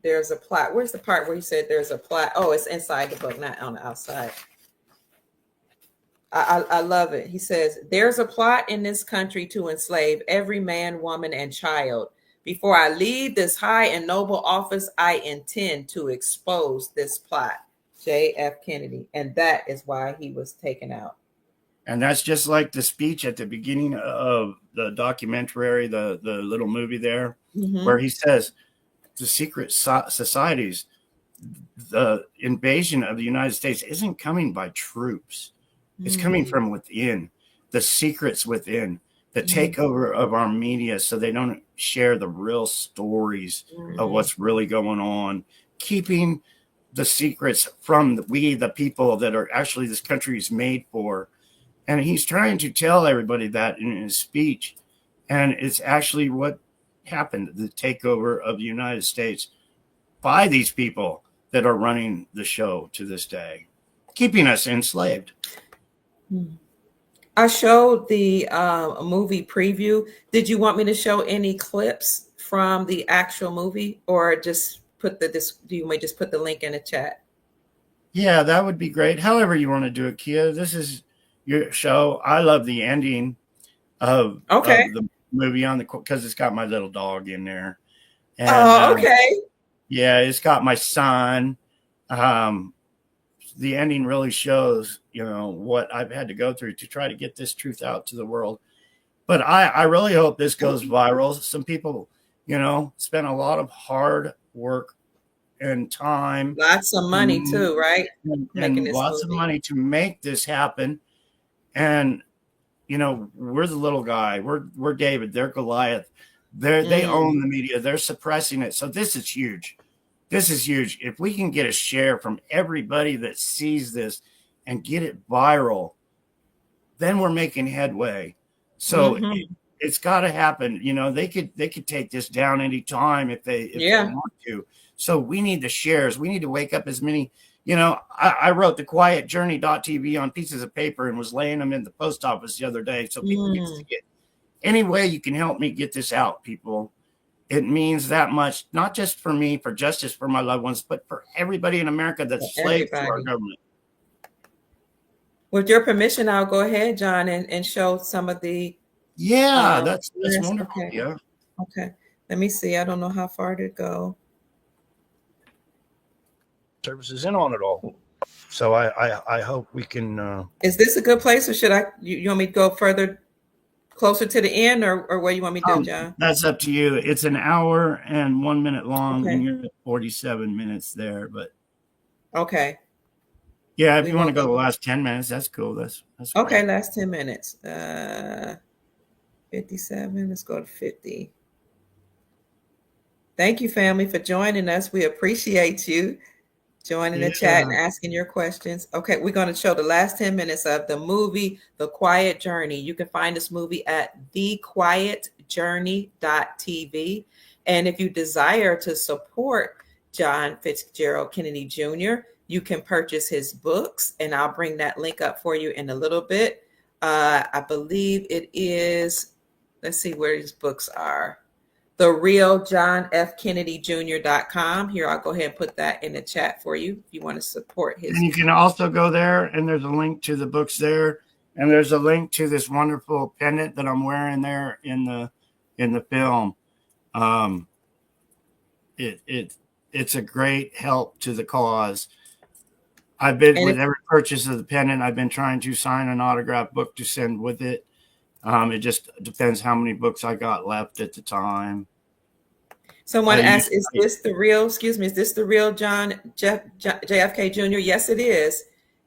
There's a plot. Where's the part where he said there's a plot? Oh, it's inside the book, not on the outside. I love it. He says, there's a plot in this country to enslave every man, woman, and child. Before I leave this high and noble office, I intend to expose this plot. J.F. Kennedy. And that is why he was taken out. And that's just like the speech at the beginning of the documentary, the little movie there, where he says, the secret societies, the invasion of the United States isn't coming by troops. It's coming from within. the secrets within, the takeover of our media, so they don't share the real stories of what's really going on, keeping the secrets from the people that are actually this country is made for. And he's trying to tell everybody that in his speech. And it's actually what happened, the takeover of the United States by these people that are running the show to this day, keeping us enslaved. I showed the movie preview. Did you want me to show any clips from the actual movie, or just put the do you may just put the link in the chat? Yeah, that would be great. However you want to do it, Kia. This is your show. I love the ending of the movie because it's got my little dog in there. And, okay. Yeah, it's got my son. The ending really shows, what I've had to go through to try to get this truth out to the world. But I really hope this goes viral. Some people, spend a lot of hard work and time. Lots of money too, right? And lots of money to make this happen. And, we're the little guy. We're David. They're Goliath. They own the media. They're suppressing it. So this is huge. This is huge. If we can get a share from everybody that sees this and get it viral, then we're making headway. So it's got to happen. They could take this down any time if they want to. So we need the shares. We need to wake up as many. I wrote the quietjourney.tv on pieces of paper and was laying them in the post office the other day so people get to see it. Any way you can help me get this out, people. It means that much, not just for me, for justice for my loved ones, but for everybody in America that's slave to our government. With your permission, I'll go ahead, John, and show some of the. Yeah, that's wonderful. Okay. Yeah. Okay. Let me see. I don't know how far to go. Services in on it all. So I hope we can. Is this a good place, or should you want me to go further? Closer to the end, or where you want me to do, John? That's up to you. It's an hour and 1 minute long, and you're at 47 minutes there. But okay, yeah, if you want to go the last 10 minutes, that's cool. That's okay. Last 10 minutes. 57. Let's go to 50. Thank you, family, for joining us. We appreciate you joining the chat and asking your questions. Okay, we're going to show the last 10 minutes of the movie, The Quiet Journey. You can find this movie at thequietjourney.tv. And if you desire to support John Fitzgerald Kennedy Jr., you can purchase his books, and I'll bring that link up for you in a little bit. I believe it is, let's see where his books are. TheRealJohnFKennedyJr.com. Here, I'll go ahead and put that in the chat for you if you want to support his. And you can also go there, and there's a link to the books there, and there's a link to this wonderful pendant that I'm wearing there in the film. It's a great help to the cause. I've been with every purchase of the pendant. I've been trying to sign an autographed book to send with it. It just depends how many books I got left at the time. Someone asked, is this the real John JFK Jr.? Yes, it is.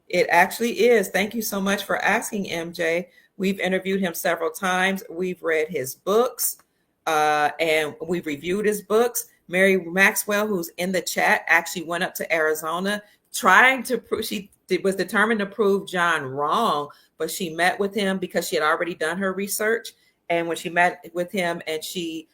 It actually is. Thank you so much for asking, MJ. We've interviewed him several times. We've read his books, and we've reviewed his books. Mary Maxwell, who's in the chat, actually went up to Arizona trying to prove, she was determined to prove John wrong, but she met with him because she had already done her research. And when she met with him and she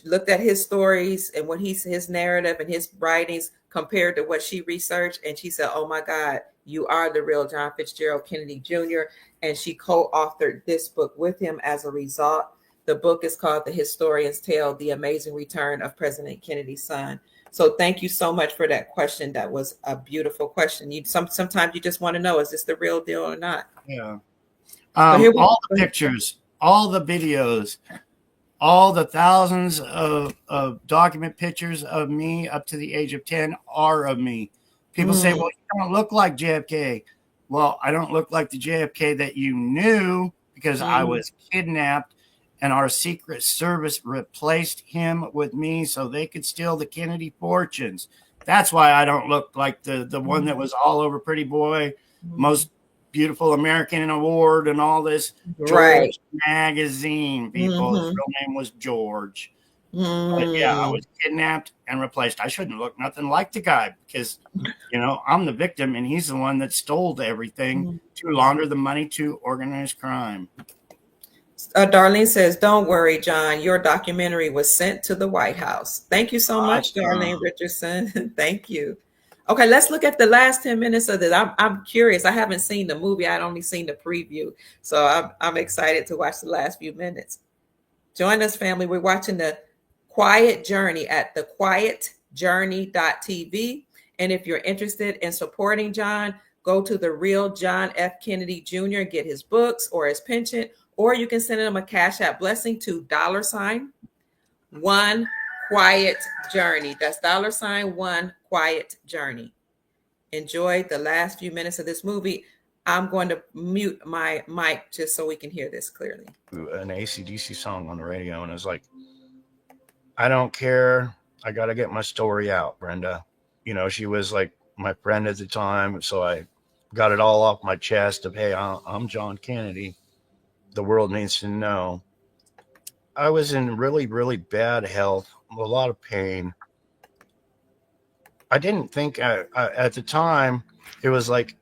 looked at his stories and what his narrative and his writings compared to what she researched, and she said, oh my God, you are the real John Fitzgerald Kennedy Jr. And she co-authored this book with him as a result. The book is called The Historian's Tale, The Amazing Return of President Kennedy's Son. So thank you so much for that question. That was a beautiful question. Sometimes you just want to know, is this the real deal or not? Yeah. All the pictures, all the videos, all the thousands of document pictures of me up to the age of 10 are of me. People say, well, you don't look like JFK. Well, I don't look like the JFK that you knew because I was kidnapped. And our Secret Service replaced him with me so they could steal the Kennedy fortunes. That's why I don't look like the one that was all over Pretty Boy. Most Beautiful American Award and all this. Right. George Magazine, people. His Mm-hmm. real name was George. But yeah, I Mm. was kidnapped and replaced. I shouldn't look nothing like the guy because, I'm the victim and he's the one that stole everything to launder the money to organized crime. Darlene says, "Don't worry, John. Your documentary was sent to the White House." Thank you so much, Darlene Awesome. Richardson. Thank you. Okay, let's look at the last 10 minutes of this. I'm curious. I haven't seen the movie. I'd only seen the preview, so I'm excited to watch the last few minutes. Join us, family. We're watching the Quiet Journey at thequietjourney.tv. And if you're interested in supporting John, go to the real John F. Kennedy Jr. and get his books or his pension, or you can send him a Cash App blessing to $1 Quiet Journey. That's $1 Quiet Journey. Enjoy the last few minutes of this movie. I'm going to mute my mic just so we can hear this clearly. An AC/DC song on the radio, and it's like, I don't care. I got to get my story out, Brenda. She was like my friend at the time, so I got it all off my chest of, hey, I'm John Kennedy. The world needs to know. I was in really, really bad health, a lot of pain. I didn't think at the time, it was like,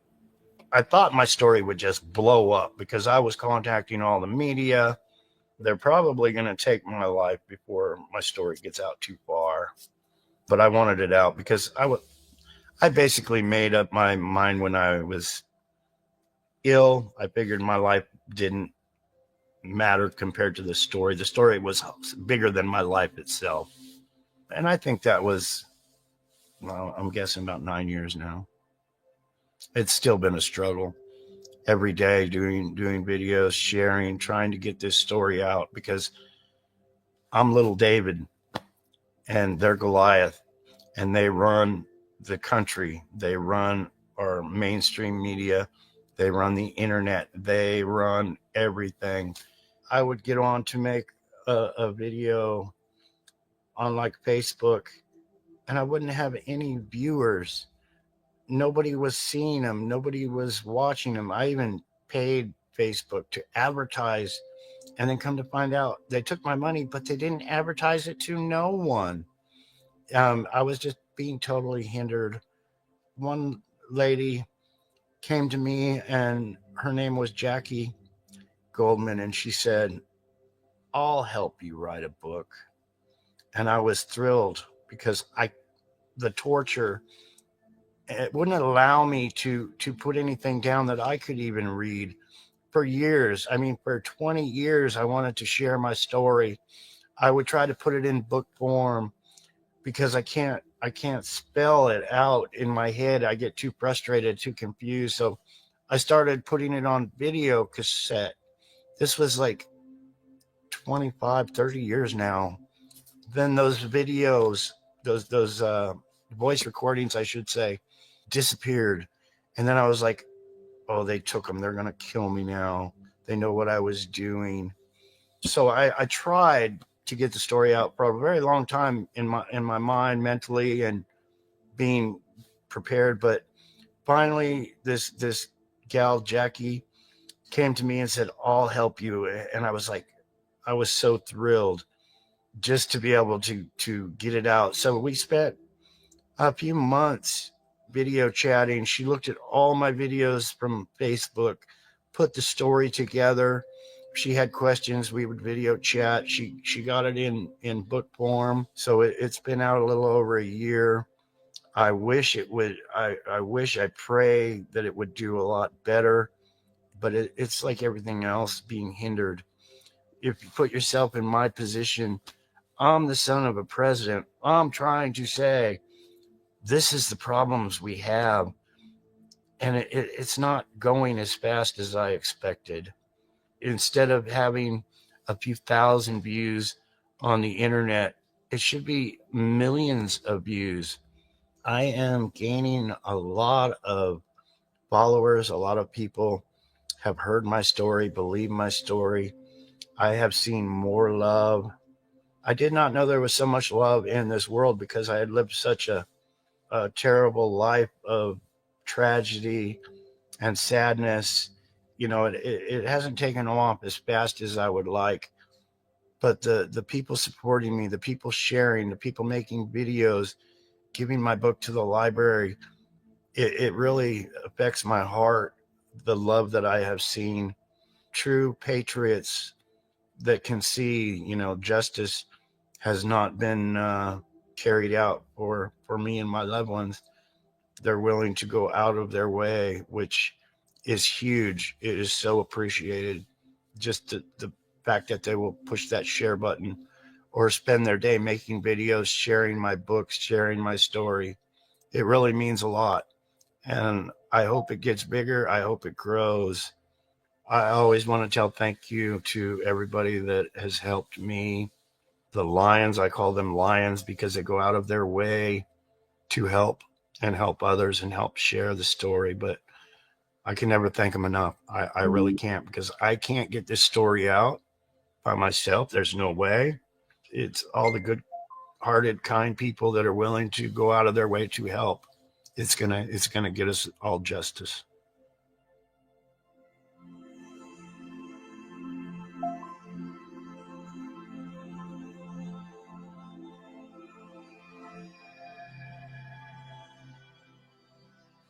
I thought my story would just blow up because I was contacting all the media. They're probably going to take my life before my story gets out too far. But I wanted it out because I basically made up my mind when I was ill. I figured my life didn't matter compared to the story. The story was bigger than my life itself. And I think that was, well, I'm guessing about 9 years now. It's still been a struggle every day, doing videos, sharing, trying to get this story out because I'm little David and they're Goliath, and they run the country. They run our mainstream media. They run the internet. They run everything. I would get on to make a video on like Facebook, and I wouldn't have any viewers. Nobody was seeing them. Nobody was watching them. I even paid Facebook to advertise, and then come to find out they took my money, but they didn't advertise it to no one. I was just being totally hindered. One lady came to me, and her name was Jackie Goldman, and she said, "I'll help you write a book." And I was thrilled because the torture, it wouldn't allow me to put anything down that I could even read. For years, I mean, for 20 years, I wanted to share my story. I would try to put it in book form because I can't spell it out in my head. I get too frustrated, too confused. So I started putting it on video cassette. This was like 25, 30 years now. Then those videos, those voice recordings, I should say, disappeared. And then I was like, oh, they took them. They're going to kill me now. They know what I was doing. So I tried to get the story out for a very long time in my mind, mentally, and being prepared. But finally, this gal, Jackie, came to me and said, "I'll help you." And I was like, I was so thrilled just to be able to get it out. So we spent a few months video chatting. She looked at all my videos from Facebook, put the story together. She had questions. We would video chat. She got it in book form. So it's been out a little over a year. I wish it would. I pray that it would do a lot better. But it's like everything else, being hindered. If you put yourself in my position, I'm the son of a president. I'm trying to say, this is the problems we have. And it's not going as fast as I expected. Instead of having a few thousand views on the internet, it should be millions of views. I am gaining a lot of followers. A lot of people have heard my story, believe my story. I have seen more love. I did not know there was so much love in this world because I had lived such a terrible life of tragedy and sadness. It hasn't taken off as fast as I would like, but the people supporting me, the people sharing, the people making videos, giving my book to the library, it really affects my heart. The love that I have seen, true patriots that can see, justice has not been carried out for me and my loved ones. They're willing to go out of their way, which is huge. It is so appreciated. Just the fact that they will push that share button or spend their day making videos, sharing my books, sharing my story. It really means a lot. And I hope it gets bigger. I hope it grows. I always want to tell thank you to everybody that has helped me. The Lions, I call them Lions because they go out of their way to help and help others and help share the story. But I can never thank them enough. I really can't, because I can't get this story out by myself. There's no way. It's all the good hearted, kind people that are willing to go out of their way to help. It's gonna get us all justice.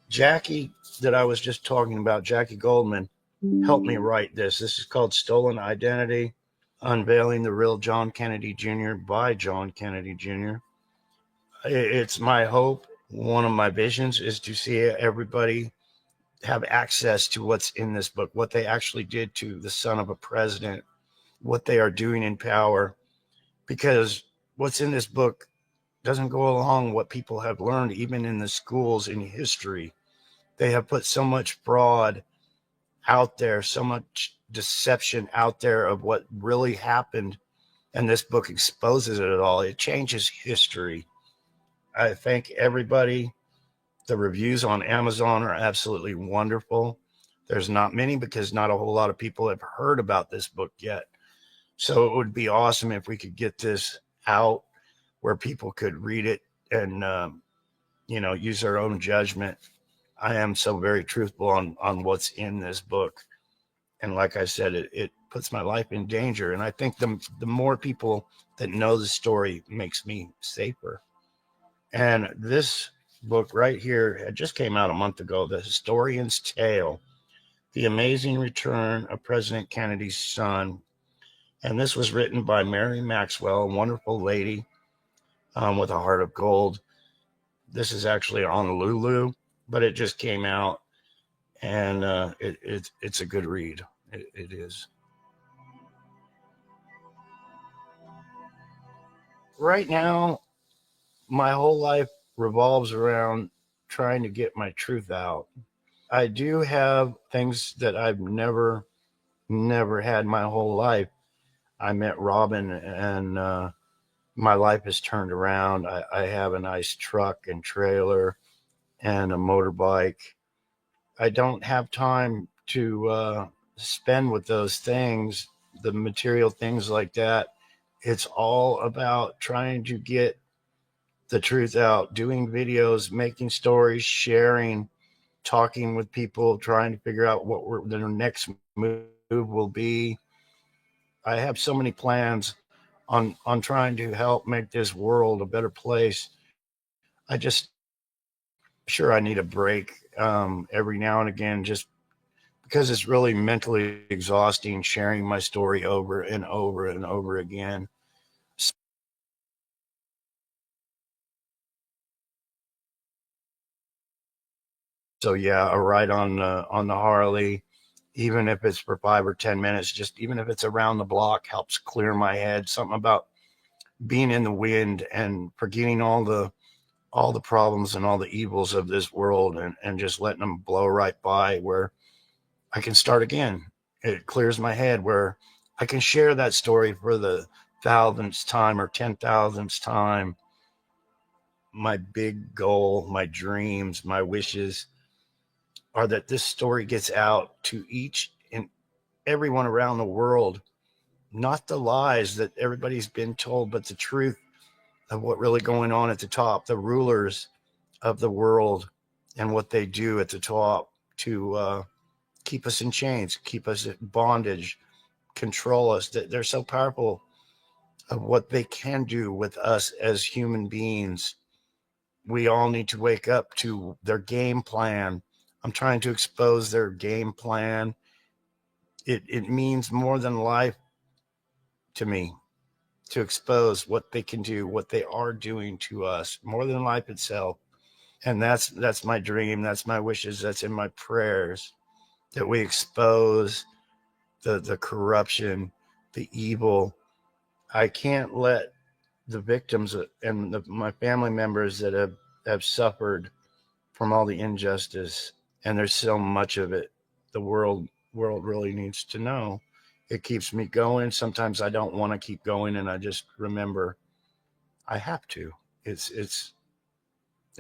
Jackie, that I was just talking about, Jackie Goldman, helped me write this. This is called Stolen Identity: Unveiling the Real John Kennedy Jr. by John Kennedy Jr. It's my hope. One of my visions is to see everybody have access to what's in this book, what they actually did to the son of a president, what they are doing in power, because what's in this book doesn't go along what people have learned, even in the schools in history. They have put so much fraud out there, so much deception out there of what really happened. And this book exposes it all. It changes history. I thank everybody. The reviews on Amazon are absolutely wonderful. There's not many because not a whole lot of people have heard about this book yet. So it would be awesome if we could get this out where people could read it and, use their own judgment. I am so very truthful on what's in this book. And like I said, it puts my life in danger. And I think the more people that know the story makes me safer. And this book right here, it just came out a month ago, The Historian's Tale: The Amazing Return of President Kennedy's Son. And this was written by Mary Maxwell, a wonderful lady with a heart of gold. This is actually on Lulu, but it just came out, and it's a good read. It is. Right now, my whole life revolves around trying to get my truth out. I do have things that I've never had my whole life. I met Robin, and my life has turned around. I have a nice truck and trailer and a motorbike. I don't have time to spend with those things, the material things like that. It's all about trying to get the truth out, doing videos, making stories, sharing, talking with people, trying to figure out what their next move will be. I have so many plans on trying to help make this world a better place. I just sure I need a break every now and again, just because it's really mentally exhausting sharing my story over and over and over again. So yeah, a ride on the Harley, even if it's for 5 or 10 minutes, just even if it's around the block, helps clear my head. Something about being in the wind and forgetting all the problems and all the evils of this world, and just letting them blow right by, where I can start again. It clears my head, where I can share that story for the thousandth time or 10,000th time. My big goal, my dreams, my wishes are that this story gets out to each and everyone around the world. Not the lies that everybody's been told, but the truth of what really going on at the top, the rulers of the world and what they do at the top to keep us in chains, keep us in bondage, control us. They're so powerful of what they can do with us as human beings. We all need to wake up to their game plan. I'm trying to expose their game plan. It means more than life to me to expose what they can do, what they are doing to us, more than life itself. And that's my dream. That's my wishes. That's in my prayers, that we expose the corruption, the evil. I can't let the victims and my family members that have suffered from all the injustice, and there's so much of it, the world really needs to know. It keeps me going. Sometimes I don't want to keep going, and I just remember I have to. It's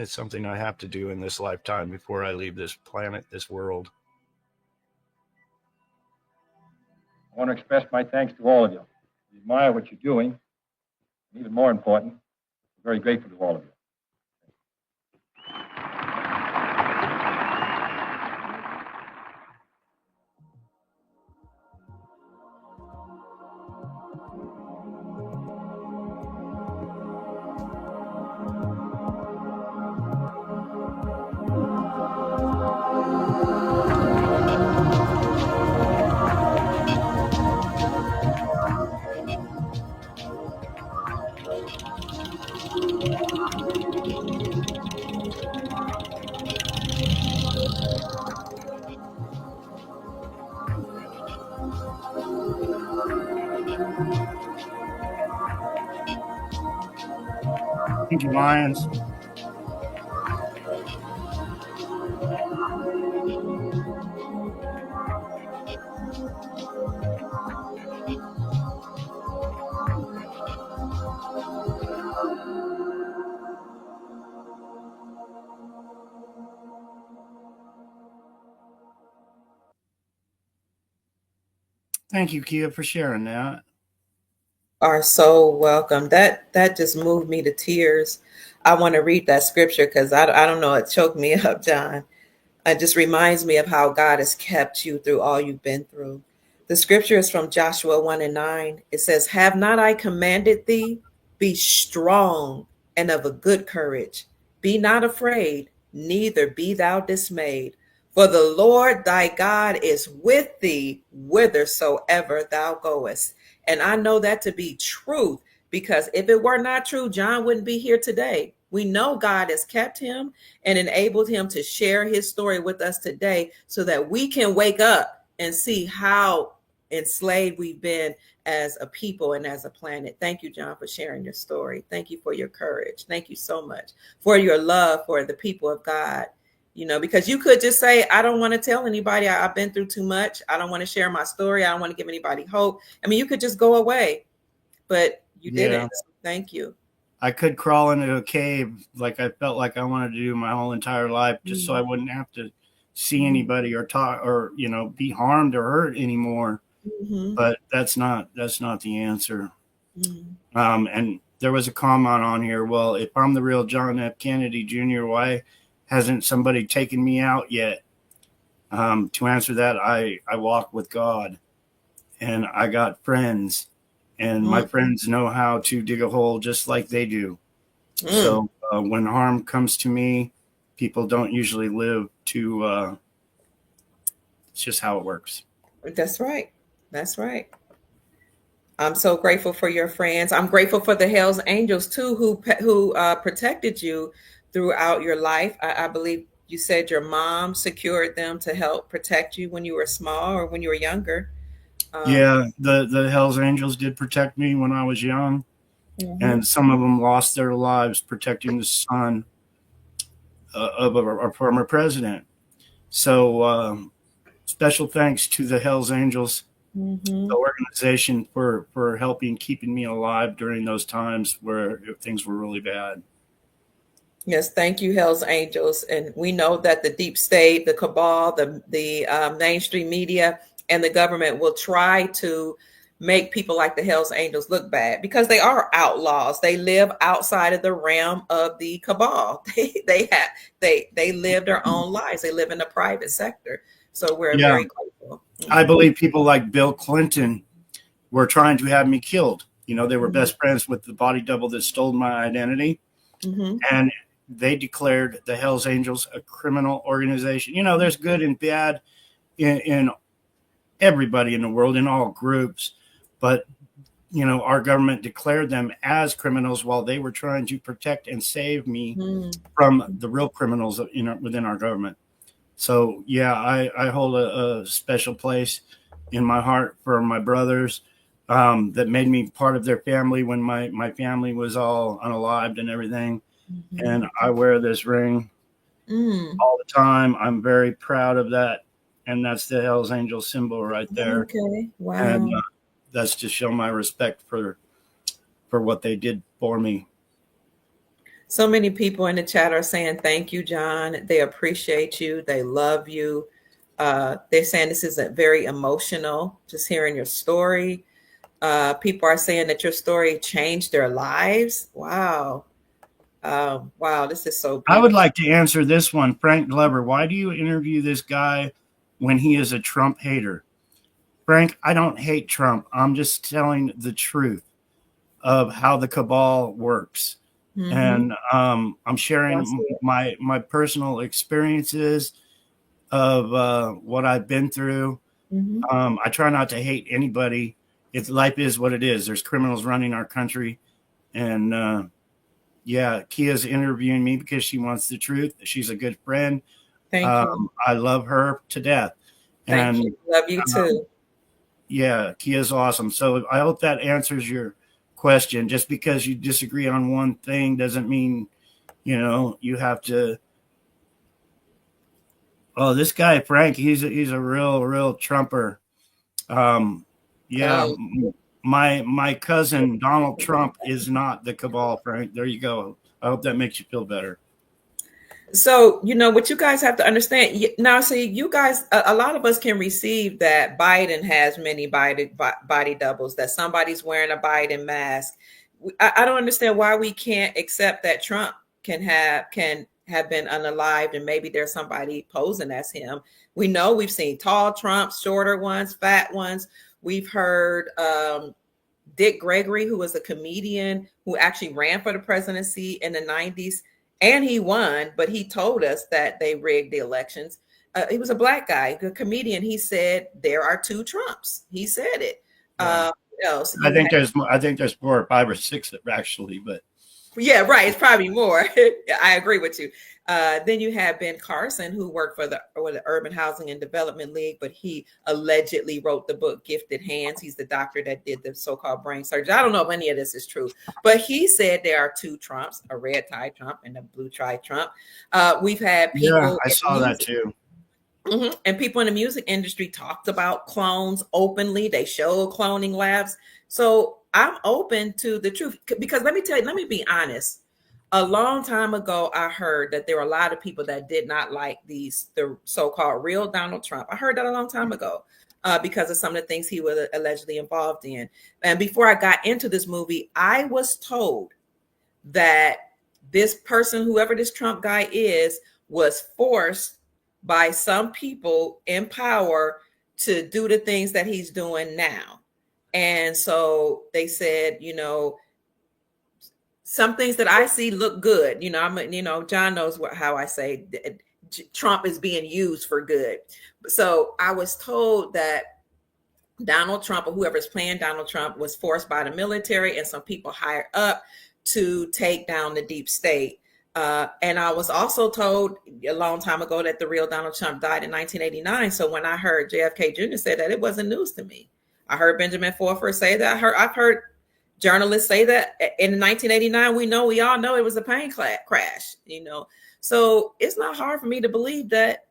something I have to do in this lifetime before I leave this planet, this world. I want to express my thanks to all of you. I admire what you're doing. And even more important, I'm very grateful to all of you. Thank you, Lions. Thank you, Kia, for sharing that. Are so welcome. That just moved me to tears. I want to read that scripture because I don't know, it choked me up, John. It just reminds me of how God has kept you through all you've been through. The scripture is from Joshua 1:9. It says, "Have not I commanded thee? Be strong and of a good courage. Be not afraid, neither be thou dismayed. For the Lord thy God is with thee whithersoever thou goest." And I know that to be truth, because if it were not true, John wouldn't be here today. We know God has kept him and enabled him to share his story with us today so that we can wake up and see how enslaved we've been as a people and as a planet. Thank you, John, for sharing your story. Thank you for your courage. Thank you so much for your love for the people of God. You know, because you could just say, I don't want to tell anybody. I've been through too much. I don't want to share my story. I don't want to give anybody hope. I mean, you could just go away, but you didn't. So thank you. I could crawl into a cave like I felt like I wanted to do my whole entire life, just so I wouldn't have to see anybody or talk or, be harmed or hurt anymore. But that's not the answer. And there was a comment on here. Well, if I'm the real John F. Kennedy Jr., why hasn't somebody taken me out yet? To answer that, I walk with God, and I got friends, and my friends know how to dig a hole just like they do. So when harm comes to me, people don't usually live to, it's just how it works. That's right. That's right. I'm so grateful for your friends. I'm grateful for the Hell's Angels too, who protected you throughout your life. I believe you said your mom secured them to help protect you when you were small or when you were younger. Yeah, the Hell's Angels did protect me when I was young, and some of them lost their lives protecting the son of our former president. So special thanks to the Hell's Angels, the organization, for helping keeping me alive during those times where things were really bad. Yes, thank you, Hell's Angels. And we know that the deep state, the cabal, the mainstream media, and the government will try to make people like the Hells Angels look bad, because they are outlaws. They live outside of the realm of the cabal. They live their own lives. They live in the private sector. So we're Yeah, very grateful. I believe people like Bill Clinton were trying to have me killed. You know, they were best friends with the body double that stole my identity, and they declared the Hells Angels a criminal organization. You know, there's good and bad in everybody in the world, in all groups, but you know, our government declared them as criminals while they were trying to protect and save me from the real criminals within our government. So yeah, I hold a special place in my heart for my brothers that made me part of their family when my family was all unalived and everything. And I wear this ring all the time. I'm very proud of that. And that's the Hells Angel symbol right there. Okay. Wow. And that's to show my respect for what they did for me. So many people in the chat are saying thank you, John. They appreciate you. They love you. They're saying this is very emotional, just hearing your story. People are saying that your story changed their lives. Wow. Wow, this is so beautiful. I would like to answer this one. Frank Glover, why do you interview this guy when he is a Trump hater? Frank, I don't hate Trump. I'm just telling the truth of how the cabal works. And I'm sharing my personal experiences of what I've been through. I try not to hate anybody. Life is what it is. There's criminals running our country. And yeah, Kia's interviewing me because she wants the truth. She's a good friend. Thank you. I love her to death. Thank you. Love you too. Yeah, Kia's awesome. So I hope that answers your question. Just because you disagree on one thing doesn't mean, you know, you have to. Oh, this guy Frank, he's a real Trumper. Yeah, my cousin Donald Trump is not the cabal, Frank. There you go. I hope that makes you feel better. So, you know, what you guys have to understand now, see, you guys, a lot of us can receive that Biden has many body doubles, that somebody's wearing a Biden mask. I don't understand why we can't accept that Trump can have been unalived, and maybe there's somebody posing as him. We know we've seen tall Trumps, shorter ones, fat ones. We've heard Dick Gregory, who was a comedian who actually ran for the presidency in the 90s. And he won, but he told us that they rigged the elections. He was a black guy, a comedian. He said there are two Trumps. He said it. Yeah. Else? I think there's 4 or 5 or 6 actually, but yeah, right. It's probably more. I agree with you. Then you have Ben Carson, who worked for the Urban Housing and Development League, but he allegedly wrote the book Gifted Hands. He's the doctor that did the so-called brain surgery. I don't know if any of this is true, but he said there are two Trumps, a red tie Trump and a blue tie Trump. We've had people. Yeah, I saw that too. And people in the music industry talked about clones openly. They showed cloning labs. So I'm open to the truth, because let me be honest. A long time ago, I heard that there were a lot of people that did not like the so-called real Donald Trump. I heard that a long time ago because of some of the things he was allegedly involved in. And before I got into this movie, I was told that this person, whoever this Trump guy is, was forced by some people in power to do the things that he's doing now. And so they said, you know, some things that I see look good. You know, John knows how I say Trump is being used for good. So I was told that Donald Trump, or whoever's playing Donald Trump, was forced by the military and some people higher up to take down the deep state. And I was also told a long time ago that the real Donald Trump died in 1989. So when I heard JFK Jr. say that, it wasn't news to me. I heard Benjamin Forford say that. I've heard journalists say that in 1989, we all know it was a plane crash, you know. So it's not hard for me to believe that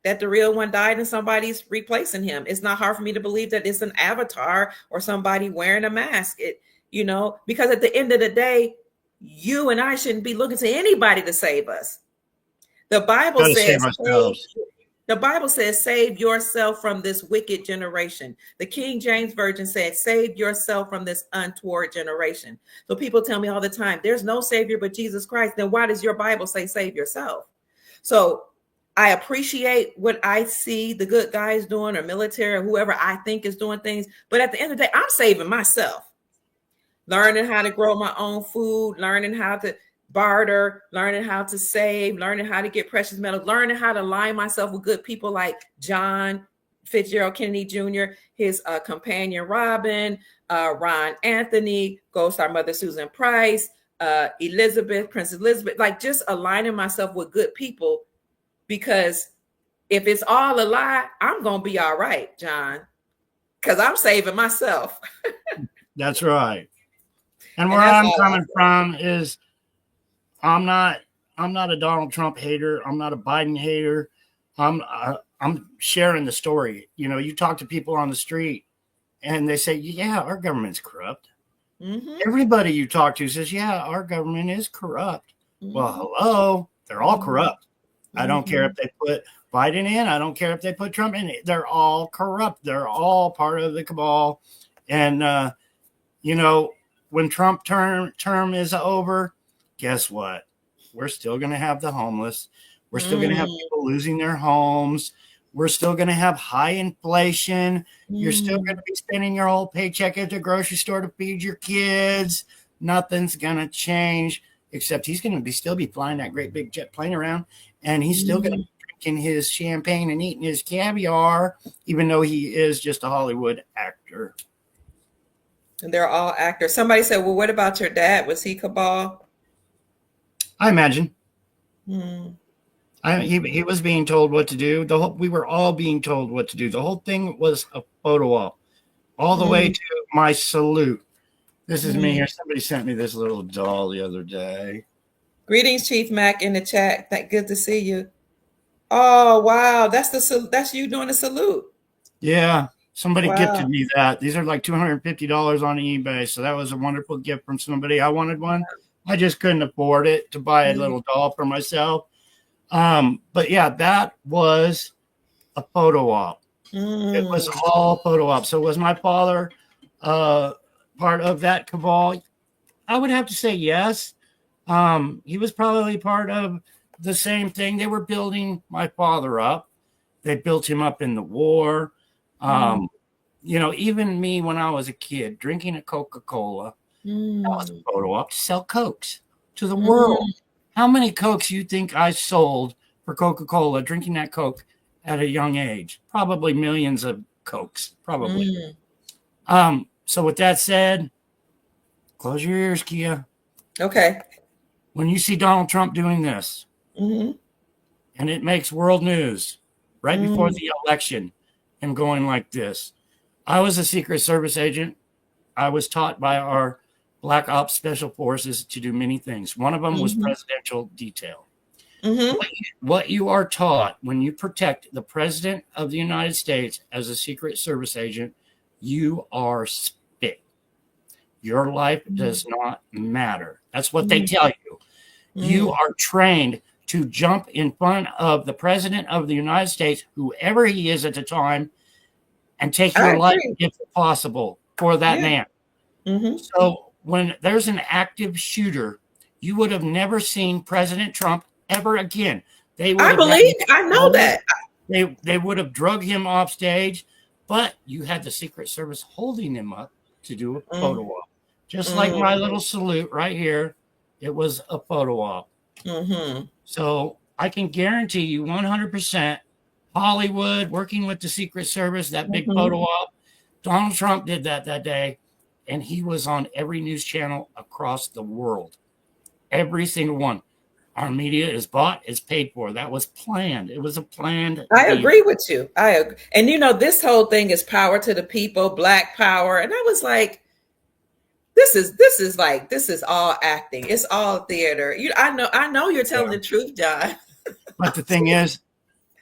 the real one died and somebody's replacing him. It's not hard for me to believe that it's an avatar or somebody wearing a mask. You know, because at the end of the day, you and I shouldn't be looking to anybody to save us. The Bible says, The Bible says, save yourself from this wicked generation. The King James Version said, save yourself from this untoward generation. So people tell me all the time, there's no Savior but Jesus Christ. Then why does your Bible say save yourself? So I appreciate what I see the good guys doing, or military, or whoever I think is doing things. But at the end of the day, I'm saving myself. Learning how to grow my own food, learning how to barter, learning how to save, learning how to get precious metals, learning how to align myself with good people like John Fitzgerald Kennedy Jr., his companion Robin, Ron Anthony, Ghost Star Mother Susan Price, Elizabeth, Princess Elizabeth, like just aligning myself with good people, because if it's all a lie, I'm going to be all right, John, because I'm saving myself. That's right. And And where that's I'm all coming from is I'm not a Donald Trump hater. I'm not a Biden hater. I'm sharing the story. You know, you talk to people on the street and they say, yeah, our government's corrupt. Mm-hmm. Everybody you talk to says, yeah, our government is corrupt. Mm-hmm. Well, hello, they're all corrupt. Mm-hmm. I don't care if they put Biden in. I don't care if they put Trump in. They're all corrupt. They're all part of the cabal. And, you know, when Trump term is over, guess what? We're still going to have the homeless. We're still going to have people losing their homes. We're still going to have high inflation. You're still going to be spending your whole paycheck at the grocery store to feed your kids. Nothing's going to change, except he's going to still be flying that great big jet plane around, and he's still going to be drinking his champagne and eating his caviar, even though he is just a Hollywood actor. And they're all actors. Somebody said, well, what about your dad? Was he cabal? I imagine. He was being told what to do. We were all being told what to do. The whole thing was a photo op, all the way to my salute. This is me here. Somebody sent me this little doll the other day. Greetings, Chief Mac, in the chat. Good to see you. Oh wow, that's you doing a salute. Yeah, somebody gifted me that. These are like $250 on eBay, so that was a wonderful gift from somebody. I wanted one. I just couldn't afford it to buy a little doll for myself. But yeah, that was a photo op. It was all photo op. So was my father part of that cabal? I would have to say yes. He was probably part of the same thing. They were building my father up. They built him up in the war. You know, even me when I was a kid drinking a Coca-Cola, that was a photo op to sell Cokes to the world. How many Cokes you think I sold for Coca-Cola, drinking that Coke at a young age? Probably millions of Cokes, probably. So with that said, close your ears, Kia. Okay. When you see Donald Trump doing this, and it makes world news right before the election and going like this. I was a Secret Service agent. I was taught by our Black Ops Special Forces to do many things. One of them was presidential detail. What you are taught when you protect the President of the United States as a Secret Service agent, you are spit. Your life does not matter. That's what they tell you. You are trained to jump in front of the President of the United States, whoever he is at the time, and take your life if possible for that man. So when there's an active shooter, you would have never seen President Trump ever again. I know that. They would have drug him off stage, but you had the Secret Service holding him up to do a photo op. Just like my little salute right here, it was a photo op. So I can guarantee you 100% Hollywood working with the Secret Service, that big photo op. Donald Trump did that day, and he was on every news channel across the world. Every single one. Our media is bought, is paid for. That was planned. It was a planned. I agree with you. And you know, this whole thing is power to the people, Black power. And I was like, this is all acting. It's all theater. I know you're telling the truth, John. But the thing is,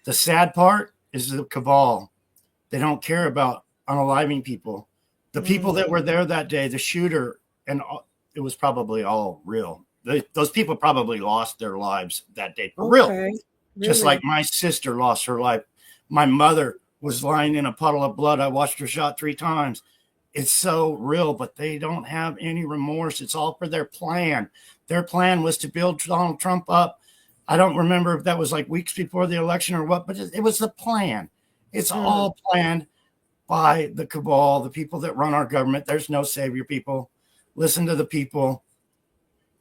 the sad part is the cabal. They don't care about unaliving people. The people that were there that day, the shooter, and it was probably all real. Those people probably lost their lives that day for real. Just like my sister lost her life My mother was lying in a puddle of blood. I watched her shot 3 times. It's so real, but they don't have any remorse. It's all for their plan. Their plan was to build Donald Trump up. I don't remember if that was like weeks before the election or what, but it was the plan. It's all planned by the cabal, the people that run our government. There's no savior, people. Listen to the people.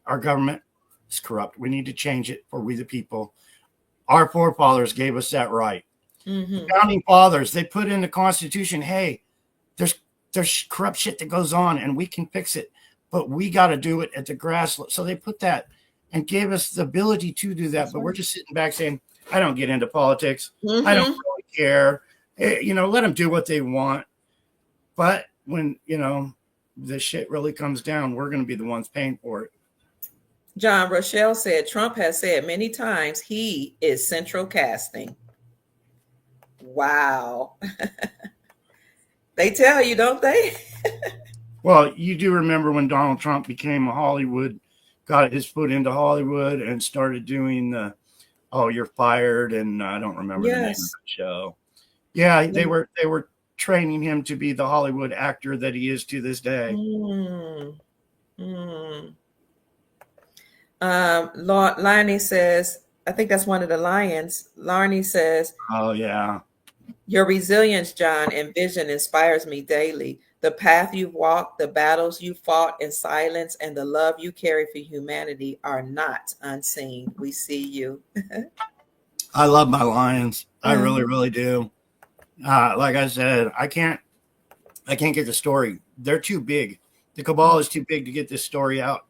Our government is corrupt. We need to change it for we the people. Our forefathers gave us that right. The founding fathers, they put in the Constitution, hey, there's corrupt shit that goes on and we can fix it, but we got to do it at the grass. So they put that and gave us the ability to do that. But we're just sitting back saying, I don't get into politics. I don't really care. Let them do what they want. But when, the shit really comes down, we're going to be the ones paying for it. John Rochelle said, Trump has said many times he is central casting. Wow. They tell you, don't they? Well, you do remember when Donald Trump became a Hollywood, got his foot into Hollywood and started doing the, you're fired. And I don't remember the name of the show. Yeah, they were training him to be the Hollywood actor that he is to this day. Larnie says, I think that's one of the lions. Larnie says, oh, yeah. Your resilience, John, and vision inspires me daily. The path you've walked, the battles you fought in silence, and the love you carry for humanity are not unseen. We see you. I love my lions. I really, really do. Like I said, I can't get the story. They're too big. The cabal is too big to get this story out.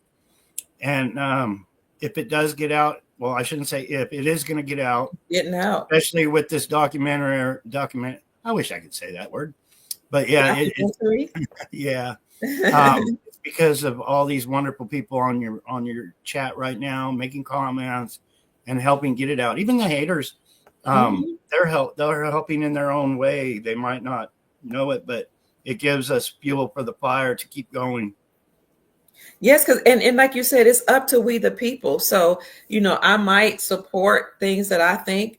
And if it does get out, well, I shouldn't say if, it is going to get out. Getting out. Especially with this document. I wish I could say that word. But yeah. Yeah. It's because of all these wonderful people on your chat right now, making comments and helping get it out. Even the haters, they're helping in their own way. They might not know it, but it gives us fuel for the fire to keep going. Yes, because and like you said, it's up to we the people. So, I might support things that I think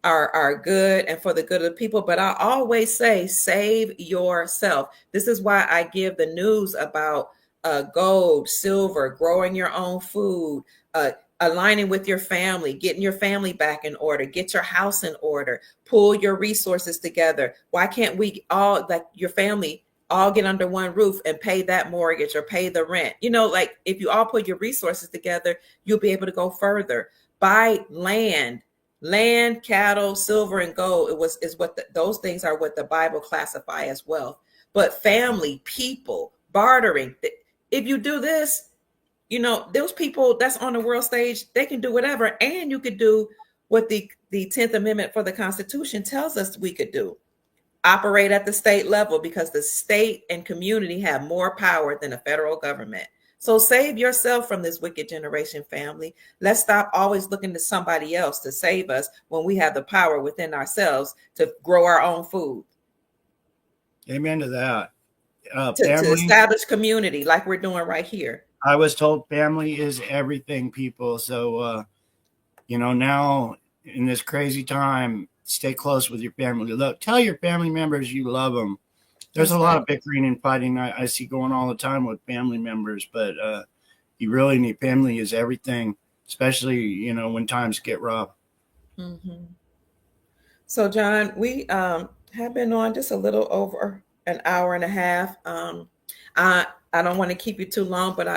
are good and for the good of the people, but I always say, save yourself. This is why I give the news about gold, silver, growing your own food, aligning with your family, getting your family back in order, get your house in order, pull your resources together. Why can't we all, like your family, all get under one roof and pay that mortgage or pay the rent? Like if you all put your resources together, you'll be able to go further. Buy land, cattle, silver, and gold. Those things are what the Bible classify as wealth. But family, people, bartering. If you do this, those people that's on the world stage, they can do whatever. And you could do what the 10th Amendment for the Constitution tells us we could do. Operate at the state level, because the state and community have more power than the federal government. So save yourself from this wicked generation, family. Let's stop always looking to somebody else to save us when we have the power within ourselves to grow our own food. Amen to that. To establish community like we're doing right here. I was told family is everything, people. So, now in this crazy time, stay close with your family. Look, tell your family members you love them. There's a lot of bickering and fighting I see going all the time with family members, but you really need family is everything, especially, when times get rough. Mm-hmm. So, John, we have been on just a little over an hour and a half. I don't want to keep you too long, but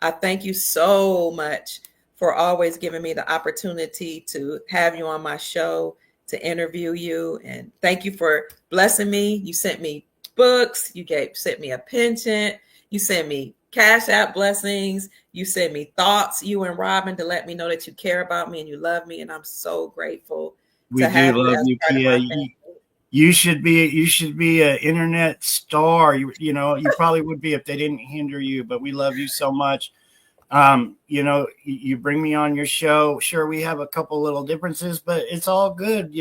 I thank you so much for always giving me the opportunity to have you on my show, to interview you. And thank you for blessing me. You sent me books. You sent me a penchant. You sent me Cash App blessings. You sent me thoughts, you and Robin, to let me know that you care about me and you love me. And I'm so grateful. We do love you, Kia. You should be an internet star. You probably would be if they didn't hinder you, but we love you so much. You bring me on your show. Sure, we have a couple little differences, but it's all good,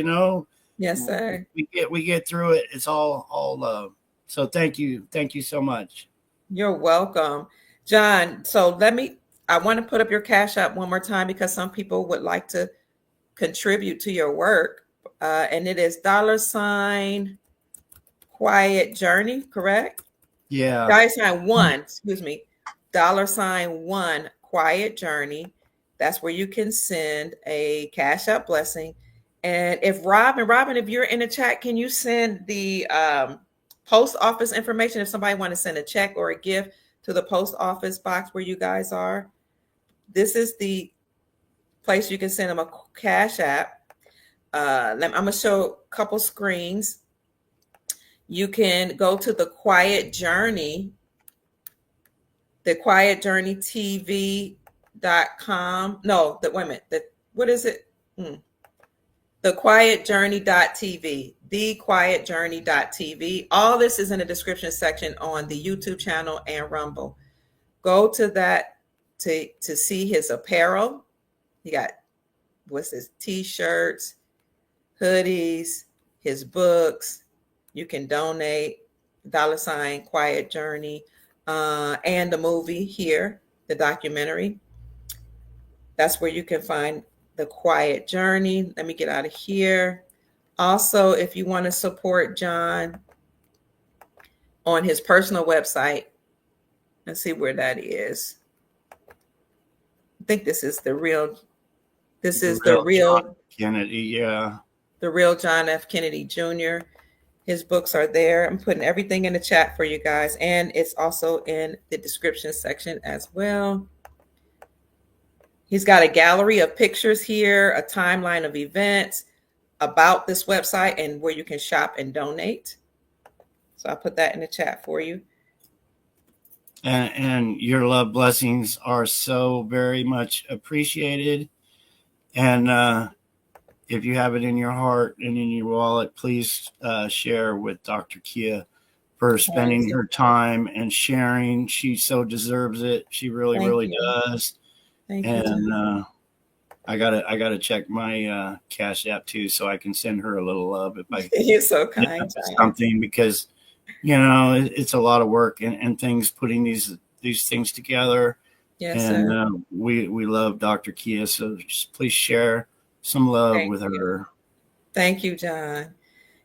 Yes, sir. We get through it. It's all love. So thank you so much. You're welcome, John. So I want to put up your Cash App one more time, because some people would like to contribute to your work. And it is $Quiet Journey, correct? Yeah. $1, excuse me, $1 Quiet Journey. That's where you can send a Cash App blessing. And if Robin, if you're in the chat, can you send the post office information if somebody want to send a check or a gift to the post office box where you guys are? This is the place you can send them a Cash App. I'm going to show a couple screens. You can go to the Quiet Journey thequietjourneytv.com. No, wait a minute. What is it? Thequietjourney.tv. Thequietjourney.tv. All this is in the description section on the YouTube channel and Rumble. Go to that to see his apparel. He got, what's this? T-shirts, hoodies, his books. You can donate. $Quiet Journey. And the movie here, the documentary. That's where you can find the Quiet Journey. Let me get out of here. Also, if you want to support John on his personal website, let's see where that is. I think this is the real John Kennedy. Yeah. The real John F. Kennedy Jr. His books are there. I'm putting everything in the chat for you guys. And it's also in the description section as well. He's got a gallery of pictures here, a timeline of events about this website and where you can shop and donate. So I'll put that in the chat for you. And your love blessings are so very much appreciated. And if you have it in your heart and in your wallet, please share with Dr. Kia for spending her time and sharing. She so deserves it. She really, really does. Thank you. And I gotta check my Cash App too, so I can send her a little love if I. You're so kind. Something, because it's a lot of work and things putting these things together. Yes, and sir. We love Dr. Kia, so just please share some love with her. Thank you, John.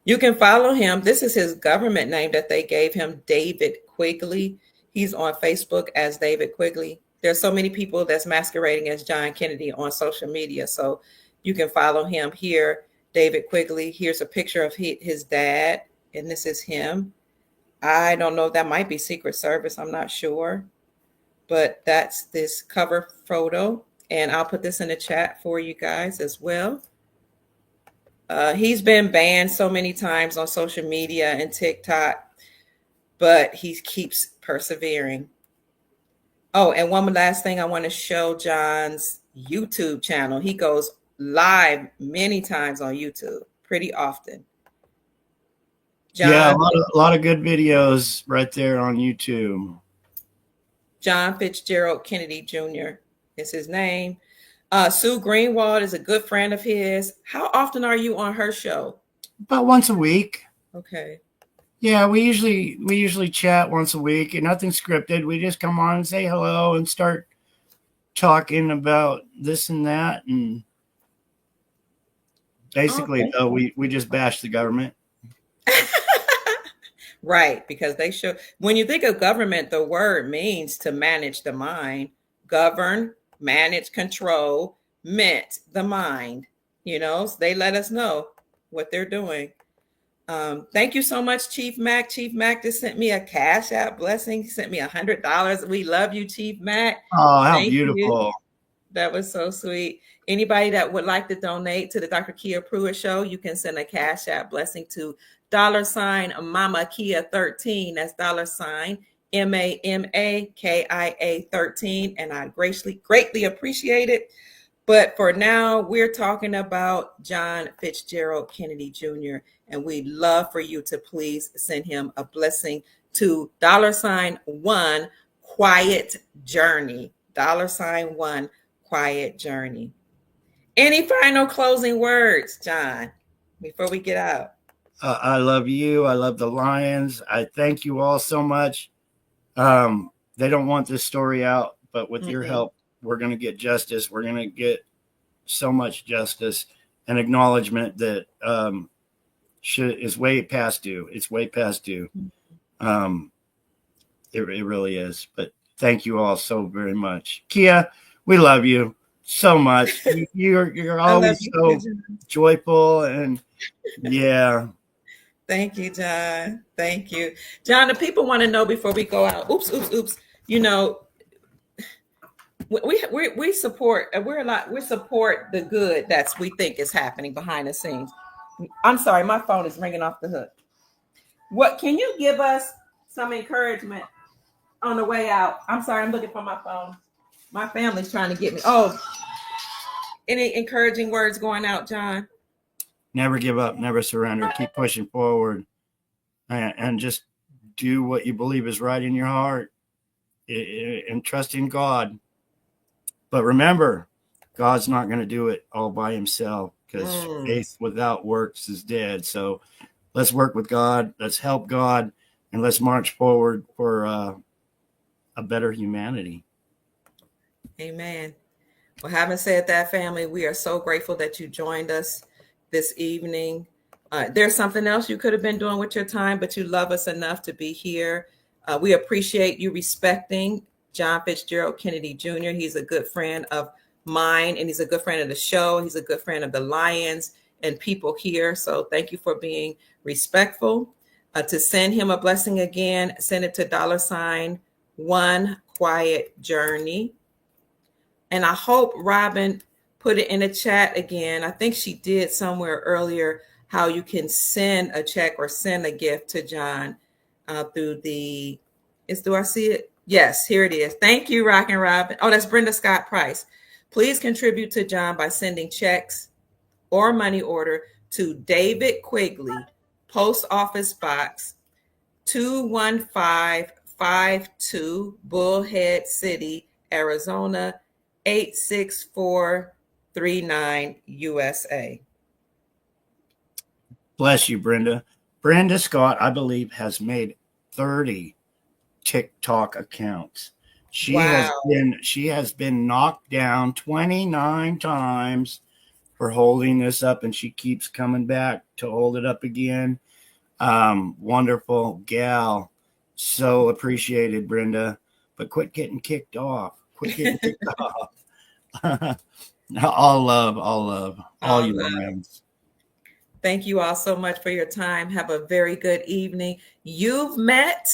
You can follow him. This is his government name that they gave him, David Quigley. He's on Facebook as David Quigley. There's so many people that's masquerading as John Kennedy on social media. So you can follow him here, David Quigley. Here's a picture of his dad, and this is him. I don't know if that might be Secret Service. I'm not sure. But that's this cover photo. And I'll put this in the chat for you guys as well. He's been banned so many times on social media and TikTok, but he keeps persevering. Oh, and one last thing I want to show John's YouTube channel. He goes live many times on YouTube, pretty often. John, yeah, a lot of good videos right there on YouTube. John Fitzgerald Kennedy Jr. is his name. Sue Greenwald is a good friend of his. How often are you on her show? About once a week. Okay. Yeah, we usually chat once a week, and nothing scripted. We just come on and say hello and start talking about this and that, and basically, we just bash the government. Right, because they show, when you think of government, the word means to manage the mind, govern, manage, control, meant the mind. So they let us know what they're doing. Thank you so much, Chief Mac. Chief Mac just sent me a Cash App blessing. He sent me $100. We love you, Chief Mac. Oh, how beautiful. You. That was so sweet. Anybody that would like to donate to the Dr. Kia Pruitt Show, you can send a Cash App blessing to $Mama Kia 13. That's $MAMAKIA 13. And I greatly appreciate it. But for now, we're talking about John Fitzgerald Kennedy Jr. And we'd love for you to please send him a blessing to $1 Quiet Journey. $1 Quiet Journey. Any final closing words, John, before we get out? I love you. I love the Lions. I thank you all so much. They don't want this story out, but with your help, we're going to get justice. We're going to get so much justice. an acknowledgement that is way past due. It's way past due. It really is. But thank you all so very much. Kia, we love you so much. You're I love always you so too, John. joyful, and yeah. Thank you, John. Thank you. John, the people want to know before we go out. Oops. You know, we support we support the good that's we think is happening behind the scenes. I'm sorry, my phone is ringing off the hook. What can you give us some encouragement on the way out? I'm sorry, I'm looking for my phone. My family's trying to get me. Oh, any encouraging words going out, John? Never give up, never surrender. Keep pushing forward, and just do what you believe is right in your heart, and trust in God. But remember, God's not going to do it all by himself, because faith without works is dead. So let's work with God. Let's help God, and let's march forward for a better humanity. Amen. Well, having said that, family, we are so grateful that you joined us this evening. There's something else you could have been doing with your time, but you love us enough to be here. We appreciate you respecting John Fitzgerald Kennedy Jr. He's a good friend of mine, and he's a good friend of the show. He's a good friend of the Lions and people here. So thank you for being respectful. To send him a blessing again, send it to $1 Quiet Journey. And I hope Robin put it in the chat again. I think she did somewhere earlier how you can send a check or send a gift to John through the, do I see it? Yes, here it is. Thank you, Rockin' Robin. Oh, that's Brenda Scott Price. Please contribute to John by sending checks or money order to David Quigley, Post Office Box 21552, Bullhead City, Arizona 86439, USA. Bless you, Brenda. Brenda Scott, I believe, has made 30 TikTok accounts. She has been knocked down 29 times for holding this up, and she keeps coming back to hold it up again. Wonderful gal. So appreciated, Brenda. But quit getting kicked off. All love, all you Lions. Thank you all so much for your time. Have a very good evening. You've met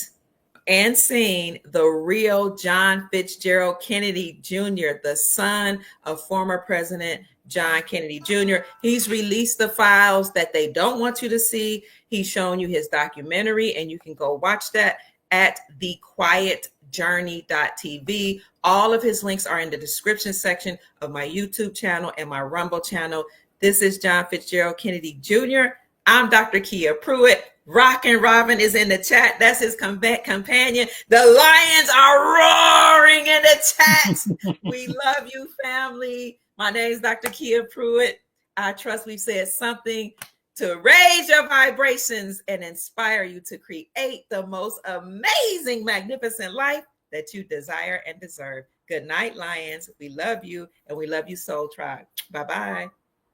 and seen the real John Fitzgerald Kennedy Jr., the son of former President John Kennedy Jr. He's released the files that they don't want you to see. He's shown you his documentary, and you can go watch that at thequietjourney.tv. All of his links are in the description section of my YouTube channel and my Rumble channel. This is John Fitzgerald Kennedy Jr. I'm Dr. Kia Pruitt. Rockin' Robin is in the chat. That's his companion. The Lions are roaring in the chat. We love you, family. My name is Dr. Kia Pruitt. I trust we've said something to raise your vibrations and inspire you to create the most amazing, magnificent life that you desire and deserve. Good night, Lions. We love you, and we love you, Soul Tribe. Bye-bye.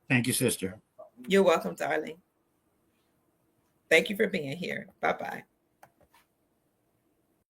Thank you, sister. You're welcome, darling. Thank you for being here. Bye-bye.